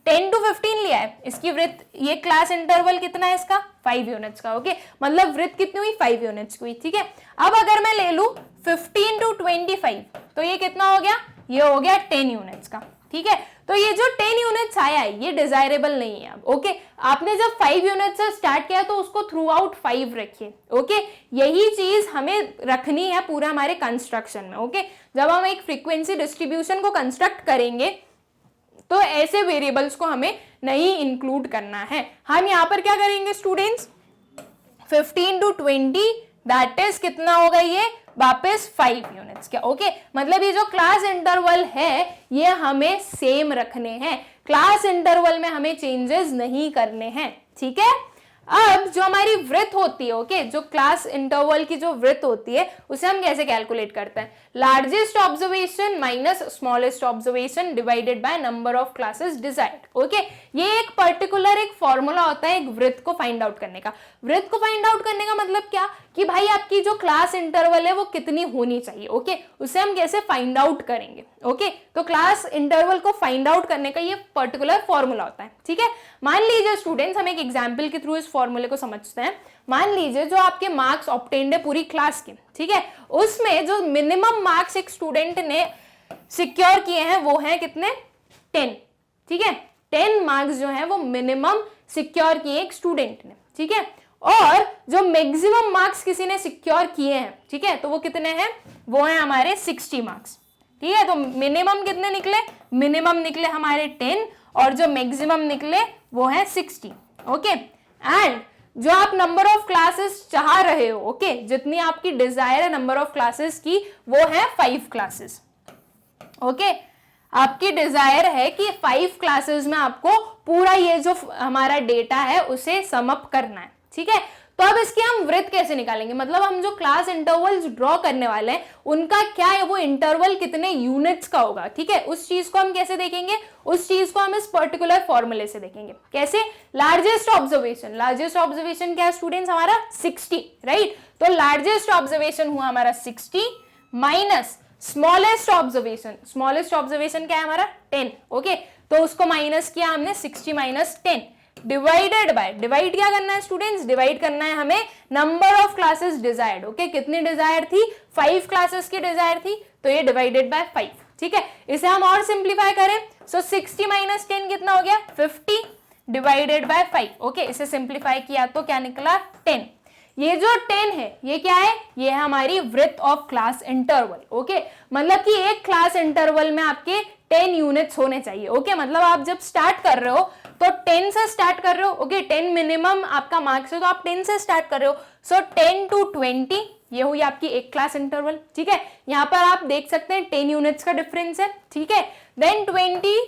10 to 15 लिया है, इसकी वृत्त, ये क्लास इंटरवल कितना है इसका, 5 यूनिट्स का, ओके। मतलब वृत्त कितनी हुई, 5 यूनिट्स की हुई, ठीक है। अब अगर मैं ले लूं 15 to 25, तो ये कितना हो गया, ये हो गया 10 यूनिट्स का, ठीक है। तो ये जो 10 यूनिट्स आया है ये डिजायरेबल नहीं है अब, ओके। आपने जब 5 यूनिट से स्टार्ट किया तो उसको थ्रू आउट 5 रखिए, ओके। यही चीज हमें रखनी है पूरा हमारे कंस्ट्रक्शन में, ओके। जब हम एक फ्रीक्वेंसी डिस्ट्रीब्यूशन को कंस्ट्रक्ट करेंगे तो ऐसे वेरिएबल्स को हमें नहीं इंक्लूड करना है। हम यहाँ पर क्या करेंगे स्टूडेंट्स, 15 to 20 दैट इज कितना होगा, ये वापस 5 यूनिट्स क्या, ओके। मतलब ये जो क्लास इंटरवल है ये हमें सेम रखने हैं, क्लास इंटरवल में हमें चेंजेस नहीं करने हैं, ठीक है। अब जो हमारी वृत्त होती है, ओके, जो क्लास इंटरवल की जो वृत्त होती है उसे हम कैसे कैलकुलेट करते हैं, largest observation minus smallest observation divided by number of classes desired, okay. ये एक पर्टिकुलर एक फॉर्मूला होता है एक वृत्त को फाइंड आउट करने का। वृत्त को फाइंड आउट करने का मतलब क्या, कि भाई आपकी जो क्लास इंटरवल है वो कितनी होनी चाहिए, ओके। उसे हम कैसे फाइंड आउट करेंगे, ओके। तो क्लास इंटरवल को फाइंड आउट करने का ये पर्टिकुलर फॉर्मूला होता है, ठीक है। मान लीजिए स्टूडेंट्स, हम एक एग्जाम्पल के थ्रू इस फॉर्मूले को समझते हैं। मान लीजिए जो आपके मार्क्स ऑब्टेन्ड है पूरी क्लास के, ठीक है, उसमें जो मिनिमम मार्क्स एक स्टूडेंट ने सिक्योर किए हैं वो हैं कितने, 10, ठीक है। 10 मार्क्स जो है वो मिनिमम सिक्योर किए एक स्टूडेंट ने, ठीक है। और जो मैक्सिमम मार्क्स किसी ने सिक्योर किए हैं, ठीक है, तो वो कितने हैं, वो हैं हमारे 60 मार्क्स, ठीक है। तो मिनिमम कितने निकले, मिनिमम निकले हमारे 10 और जो मैक्सिमम निकले वो है 60, ओके। एंड जो आप नंबर ऑफ क्लासेस चाह रहे हो, ओके, जितनी आपकी डिजायर है नंबर ऑफ क्लासेस की वो है 5 क्लासेस, ओके। आपकी डिजायर है कि 5 क्लासेस में आपको पूरा ये जो हमारा डेटा है उसे सम अप करना है, ठीक है। तो अब इसकी हम वृत्त कैसे निकालेंगे, मतलब हम जो क्लास इंटरवल्स ड्रॉ करने वाले हैं उनका क्या है, वो इंटरवल कितने यूनिट्स का होगा, ठीक है। उस चीज को हम कैसे देखेंगे, उस चीज को हम इस पर्टिकुलर फॉर्मूले से देखेंगे, कैसे, लार्जेस्ट ऑब्जर्वेशन, लार्जेस्ट ऑब्जर्वेशन क्या है स्टूडेंट्स हमारा 60, राइट। तो लार्जेस्ट ऑब्जर्वेशन हुआ हमारा 60 minus smallest observation, smallest observation क्या है हमारा 10, ओके। तो उसको माइनस किया हमने, 60 माइनस 10 डिवाइडेड बाय, डिवाइड क्या करना है स्टूडेंट्स, डिवाइड करना है हमें number of classes desired, okay. कितनी डिजायर थी, 5 क्लासेस की डिजायर थी, तो ये डिवाइडेड बाय 5, ठीक है। इसे हम और सिंप्लीफाई करें, सो 60 माइनस 10 कितना हो गया 50, डिवाइडेड बाय 5। ओके, इसे सिंप्लीफाई किया तो क्या निकला 10। ये जो 10 है ये क्या है, ये है हमारी width of class interval. Okay, मतलब कि एक क्लास इंटरवल में आपके 10 यूनिट्स होने चाहिए। ओके, मतलब आप जब स्टार्ट कर रहे हो तो 10 से स्टार्ट कर रहे हो। ओके, 10 मिनिमम आपका मार्क्स है तो आप 10 से स्टार्ट कर रहे हो। सो 10 to 20 ये हुई आपकी एक क्लास इंटरवल। ठीक है, यहाँ पर आप देख सकते हैं 10 यूनिट्स का डिफरेंस है। ठीक है, देन 20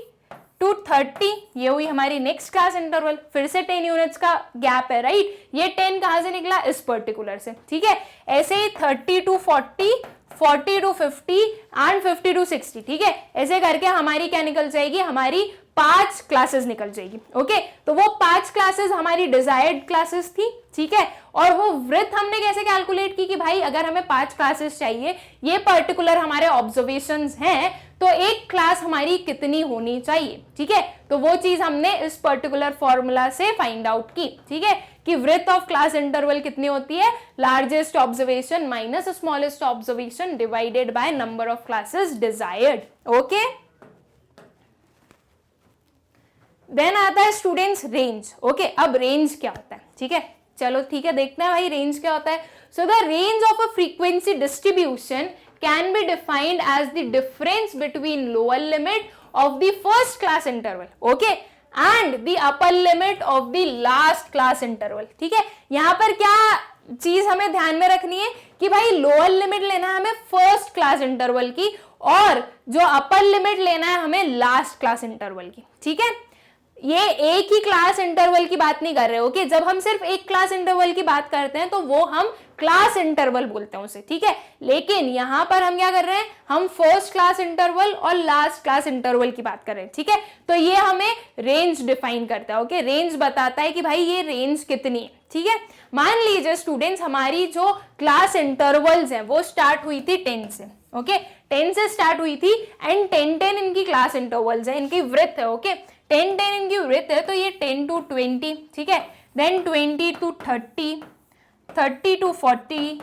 to 30 ये हुई हमारी नेक्स्ट क्लास इंटरवल, फिर से 10 यूनिट्स का गैप है, राइट। ये 10 कहां से निकला, इस पर्टिकुलर से। ठीक है, ऐसे ही 30 to 40, 40 to 50 एंड 50 to 60। ठीक है, ऐसे करके हमारी क्या निकल जाएगी, हमारी 5 क्लासेस निकल जाएगी। ओके, तो वो 5 क्लासेस हमारी डिजायर्ड क्लासेस थी। ठीक है, और वो वृत्त हमने कैसे कैलकुलेट की कि भाई अगर हमें 5 क्लासेस चाहिए, ये पर्टिकुलर हमारे ऑब्जर्वेशंस हैं, तो एक क्लास हमारी कितनी होनी चाहिए। ठीक है, तो वो चीज हमने इस पर्टिकुलर फॉर्मूला से फाइंड आउट की। ठीक है, कि विड्थ ऑफ क्लास इंटरवल कितनी होती है, largest observation minus smallest observation divided by number of classes desired. Okay, then आता है स्टूडेंट्स रेंज। ओके, अब रेंज क्या होता है, ठीक है, चलो ठीक है, देखते हैं भाई रेंज क्या होता है। So the range of a frequency distribution can be defined as the difference between lower limit of the first class interval, okay, and the upper limit of the last class interval. ठीक है, यहां पर क्या चीज हमें ध्यान में रखनी है कि भाई लोअर लिमिट लेना है हमें फर्स्ट क्लास इंटरवल की, और जो अपर लिमिट लेना है हमें लास्ट क्लास इंटरवल की। ठीक है, ये एक ही क्लास इंटरवल की बात नहीं कर रहे। ओके, जब हम सिर्फ एक क्लास इंटरवल की बात करते हैं तो वो हम क्लास इंटरवल बोलते हैं उसे। ठीक है, लेकिन यहां पर हम क्या कर रहे हैं, हम फर्स्ट क्लास इंटरवल और लास्ट क्लास इंटरवल की बात कर रहे हैं। ठीक है, तो ये हमें रेंज डिफाइन करता है। ओके, रेंज बताता है कि भाई ये रेंज कितनी है। ठीक है, मान लीजिए स्टूडेंट्स हमारी जो क्लास इंटरवल्स हैं वो स्टार्ट हुई थी 10 से। ओके, 10 से स्टार्ट हुई थी एंड 10 इनकी क्लास इंटरवल्स है, इनकी वृत्त है। ओके, 10 इनकी वृत्त है, तो ये 10 to 20। ठीक है, then 20 to 30, 30 to 40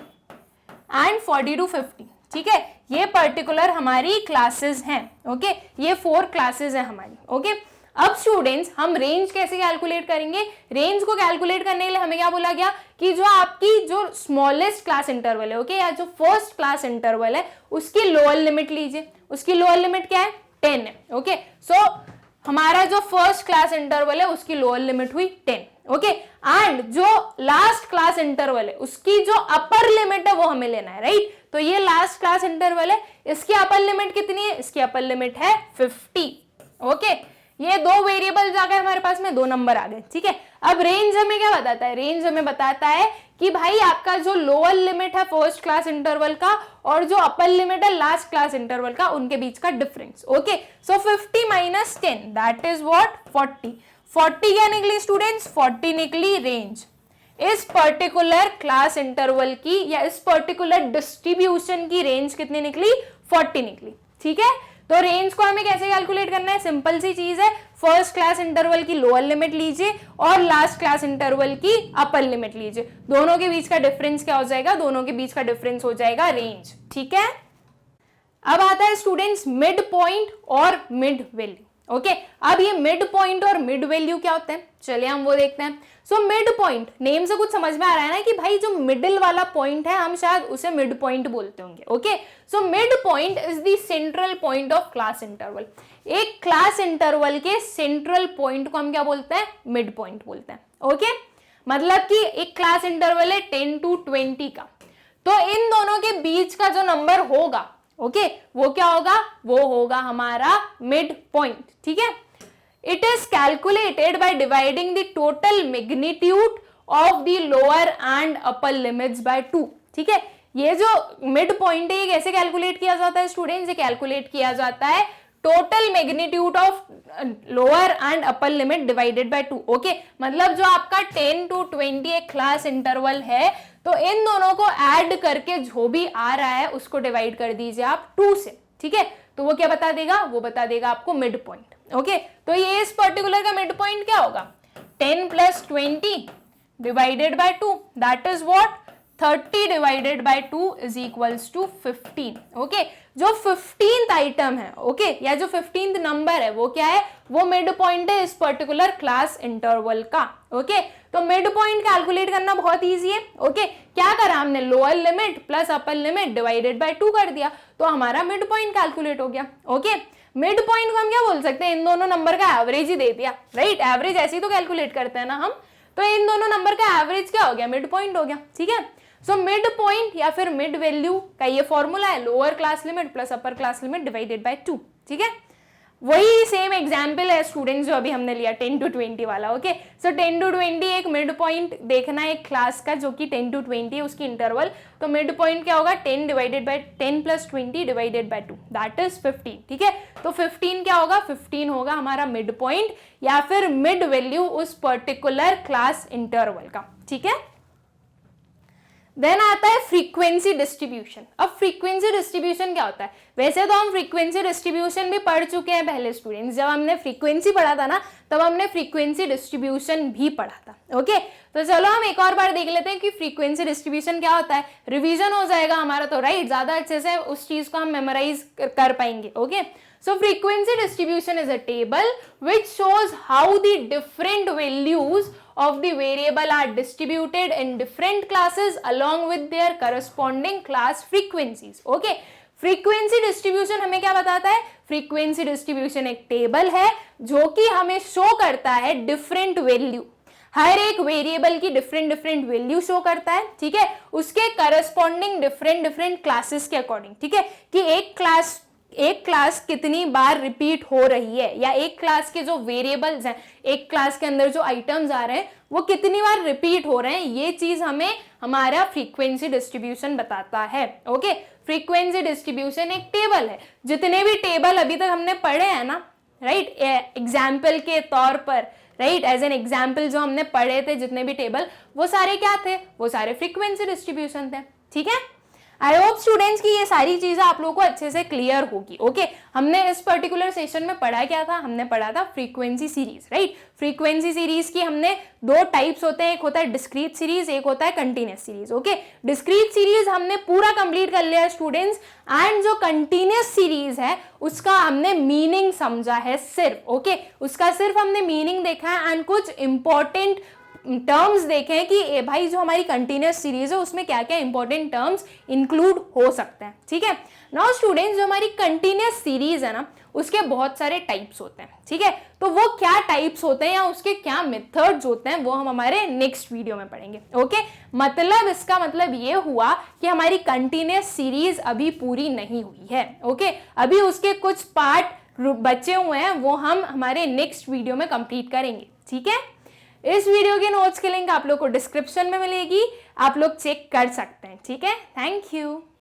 and 40 to 50। ठीक है, ये पर्टिकुलर हमारी क्लासेस हैं। ओके, ये 4 क्लासेस हैं हमारी। ओके, अब स्टूडेंट्स हम रेंज कैसे कैलकुलेट करेंगे, रेंज को कैलकुलेट करने के लिए हमें क्या बोला गया कि जो आपकी जो स्मॉलेस्ट क्लास इंटरवल है, ओके, या जो फर्स्ट क्लास इंटरवल है उसकी लोअर लिमिट लीजिए। उसकी लोअर लिमिट क्या है, 10 है। ओके, सो हमारा जो फर्स्ट क्लास इंटरवल है उसकी लोअर लिमिट हुई 10। ओके, एंड जो लास्ट क्लास इंटरवल है उसकी जो अपर लिमिट है वो हमें लेना है, राइट। तो ये लास्ट क्लास इंटरवल है, इसकी अपर लिमिट कितनी है, इसकी अपर लिमिट है 50। ओके, ये 2 वेरिएबल आ गए हमारे पास में, 2 नंबर आ गए। ठीक है, अब रेंज हमें क्या बताता है, रेंज हमें बताता है कि भाई आपका जो लोअर लिमिट है फर्स्ट क्लास इंटरवल का और जो अपर लिमिट है लास्ट क्लास इंटरवल का, उनके बीच का difference. Okay, so 50 minus 10 that is what, 40। 40 क्या निकली स्टूडेंट्स, 40 निकली रेंज। इस पर्टिकुलर क्लास इंटरवल की या इस पर्टिकुलर डिस्ट्रीब्यूशन की रेंज कितनी निकली, 40 निकली। ठीक है, तो रेंज को हमें कैसे कैलकुलेट करना है, सिंपल सी चीज है, फर्स्ट क्लास इंटरवल की लोअर लिमिट लीजिए और लास्ट क्लास इंटरवल की अपर लिमिट लीजिए, दोनों के बीच का डिफरेंस क्या हो जाएगा, दोनों के बीच का डिफरेंस हो जाएगा रेंज। ठीक है, अब आता है स्टूडेंट्स मिड पॉइंट और मिड वैल्यू। ओके, अब ये मिड पॉइंट और मिड वैल्यू क्या होते हैं, चलिए हम वो देखते हैं। सो मिड पॉइंट, नेम से कुछ समझ में आ रहा है ना कि भाई जो मिडिल वाला पॉइंट है हम शायद उसे मिड पॉइंट बोलते होंगे। Okay, so mid point is the central point of class interval. एक क्लास इंटरवल के सेंट्रल पॉइंट को हम क्या बोलते हैं, मिड पॉइंट बोलते हैं। ओके, मतलब कि एक क्लास इंटरवल है 10 to 20 का, तो इन दोनों के बीच का जो नंबर होगा, ओके, वो क्या होगा, वो होगा हमारा मिड पॉइंट। ठीक है, it is calculated by dividing the total magnitude of the lower and upper limits by 2। ठीक है, ये जो मिड पॉइंट है ये कैसे कैलकुलेट किया जाता है स्टूडेंट्स, ये कैलकुलेट किया जाता है total magnitude of lower and upper limit divided by 2। Okay, मतलब जो आपका 10 to 20 एक क्लास इंटरवल है, तो इन दोनों को ऐड करके जो भी आ रहा है उसको डिवाइड कर दीजिए आप 2 से। ठीक है, तो वो क्या बता देगा, वो बता देगा आपको मिड पॉइंट। ओके, तो ये इस पर्टिकुलर का मिड पॉइंट क्या होगा, 10 + 20 divided by 2 that is what, 30 divided by 2 is equals to 15। Okay, जो 15th आइटम है, ओके, या जो 15th नंबर है वो क्या है, वो मिड पॉइंट है इस पर्टिकुलर क्लास इंटरवल का। ओके, तो मिड पॉइंट कैलकुलेट करना बहुत इजी है। ओके, क्या करा हमने, lower limit plus upper limit divided by 2 कर दिया, तो हमारा मिड पॉइंट कैलकुलेट हो गया। ओके, मिड पॉइंट को हम क्या बोल सकते हैं, इन दोनों नंबर का एवरेज ही दे दिया, राइट, एवरेज ऐसे ही तो कैलकुलेट करते हैं ना हम, तो इन दोनों नंबर का एवरेज क्या हो गया, मिड पॉइंट हो गया। ठीक है, सो मिड पॉइंट या फिर मिड वैल्यू का ये फॉर्मूला है lower class limit plus upper class limit divided by 2। ठीक है, वही सेम एग्जाम्पल है स्टूडेंट्स जो अभी हमने लिया 10 to 20 वाला। ओके, सो 10 to 20 एक मिड पॉइंट देखना है एक क्लास का जो कि 10 to 20 है उसकी इंटरवल, तो मिड पॉइंट क्या होगा, 10 divided by 10 plus 20 divided by 2 that is 15। ठीक है, तो 15 क्या होगा, 15 होगा हमारा मिड पॉइंट या फिर मिड वैल्यू उस पर्टिकुलर क्लास इंटरवल का। ठीक है, देन आता है फ्रीक्वेंसी डिस्ट्रीब्यूशन। अब फ्रीक्वेंसी डिस्ट्रीब्यूशन क्या होता है, वैसे तो हम फ्रीक्वेंसी डिस्ट्रीब्यूशन भी पढ़ चुके हैं पहले स्टूडेंट्स, जब हमने फ्रीक्वेंसी पढ़ा था ना तब हमने फ्रीक्वेंसी डिस्ट्रीब्यूशन भी पढ़ा था। ओके, तो चलो हम एक और बार देख लेते हैं कि फ्रीक्वेंसी डिस्ट्रीब्यूशन क्या होता है, रिवीजन हो जाएगा हमारा तो, राइट, ज्यादा अच्छे से उस चीज को हम मेमोराइज कर पाएंगे। Okay, so frequency distribution is a table which shows how the different values of the variable are distributed in different classes along with their corresponding class frequencies. Okay, frequency distribution हमें क्या बताता है, frequency distribution एक टेबल है जो कि हमें शो करता है डिफरेंट वैल्यू, हर एक वेरिएबल की डिफरेंट वैल्यू शो करता है। ठीक है, उसके करस्पॉन्डिंग डिफरेंट क्लासेस के अकॉर्डिंग। ठीक है, कि एक क्लास कितनी बार रिपीट हो रही है, या एक क्लास के जो वेरिएबल्स हैं, एक क्लास के अंदर जो आइटम्स आ रहे हैं वो कितनी बार रिपीट हो रहे हैं, ये चीज हमें हमारा फ्रीक्वेंसी डिस्ट्रीब्यूशन बताता है। ओके, फ्रीक्वेंसी डिस्ट्रीब्यूशन एक टेबल है, जितने भी टेबल अभी तक हमने पढ़े हैं ना, राइट, एग्जाम्पल के तौर पर, राइट, एज एन एग्जाम्पल जो हमने पढ़े थे जितने भी टेबल, वो सारे क्या थे, वो सारे फ्रीक्वेंसी डिस्ट्रीब्यूशन थे। ठीक है, आई होप स्टूडेंट्स की ये सारी चीजें आप लोगों को अच्छे से क्लियर होगी। ओके, हमने इस पर्टिकुलर सेशन में पढ़ा क्या था, हमने पढ़ा था frequency series, right. Frequency series की हमने दो टाइप्स होते हैं, एक होता है डिस्क्रीट सीरीज, एक होता है continuous series. Okay, discrete series हमने पूरा कंप्लीट कर लिया स्टूडेंट्स, एंड जो कंटिन्यूअस सीरीज है उसका हमने मीनिंग समझा है सिर्फ। ओके, उसका सिर्फ हमने मीनिंग देखा है एंड कुछ इंपॉर्टेंट टर्म्स देखें कि ए भाई जो हमारी कंटिन्यूअस सीरीज है उसमें क्या क्या इंपॉर्टेंट टर्म्स इंक्लूड हो सकते हैं। ठीक है, नाउ स्टूडेंट्स जो हमारी कंटिन्यूअस सीरीज है ना उसके बहुत सारे टाइप्स होते हैं। ठीक है, तो वो क्या टाइप्स होते हैं या उसके क्या मेथड्स होते हैं वो हम हमारे नेक्स्ट वीडियो में पढ़ेंगे। ओके, मतलब इसका मतलब ये हुआ कि हमारी कंटिन्यूअस सीरीज अभी पूरी नहीं हुई है। ओके, अभी उसके कुछ पार्ट बचे हुए हैं, वो हम हमारे नेक्स्ट वीडियो में कंप्लीट करेंगे। ठीक है, इस वीडियो के नोट्स की लिंक आप लोग को डिस्क्रिप्शन में मिलेगी, आप लोग चेक कर सकते हैं। ठीक है, थैंक यू।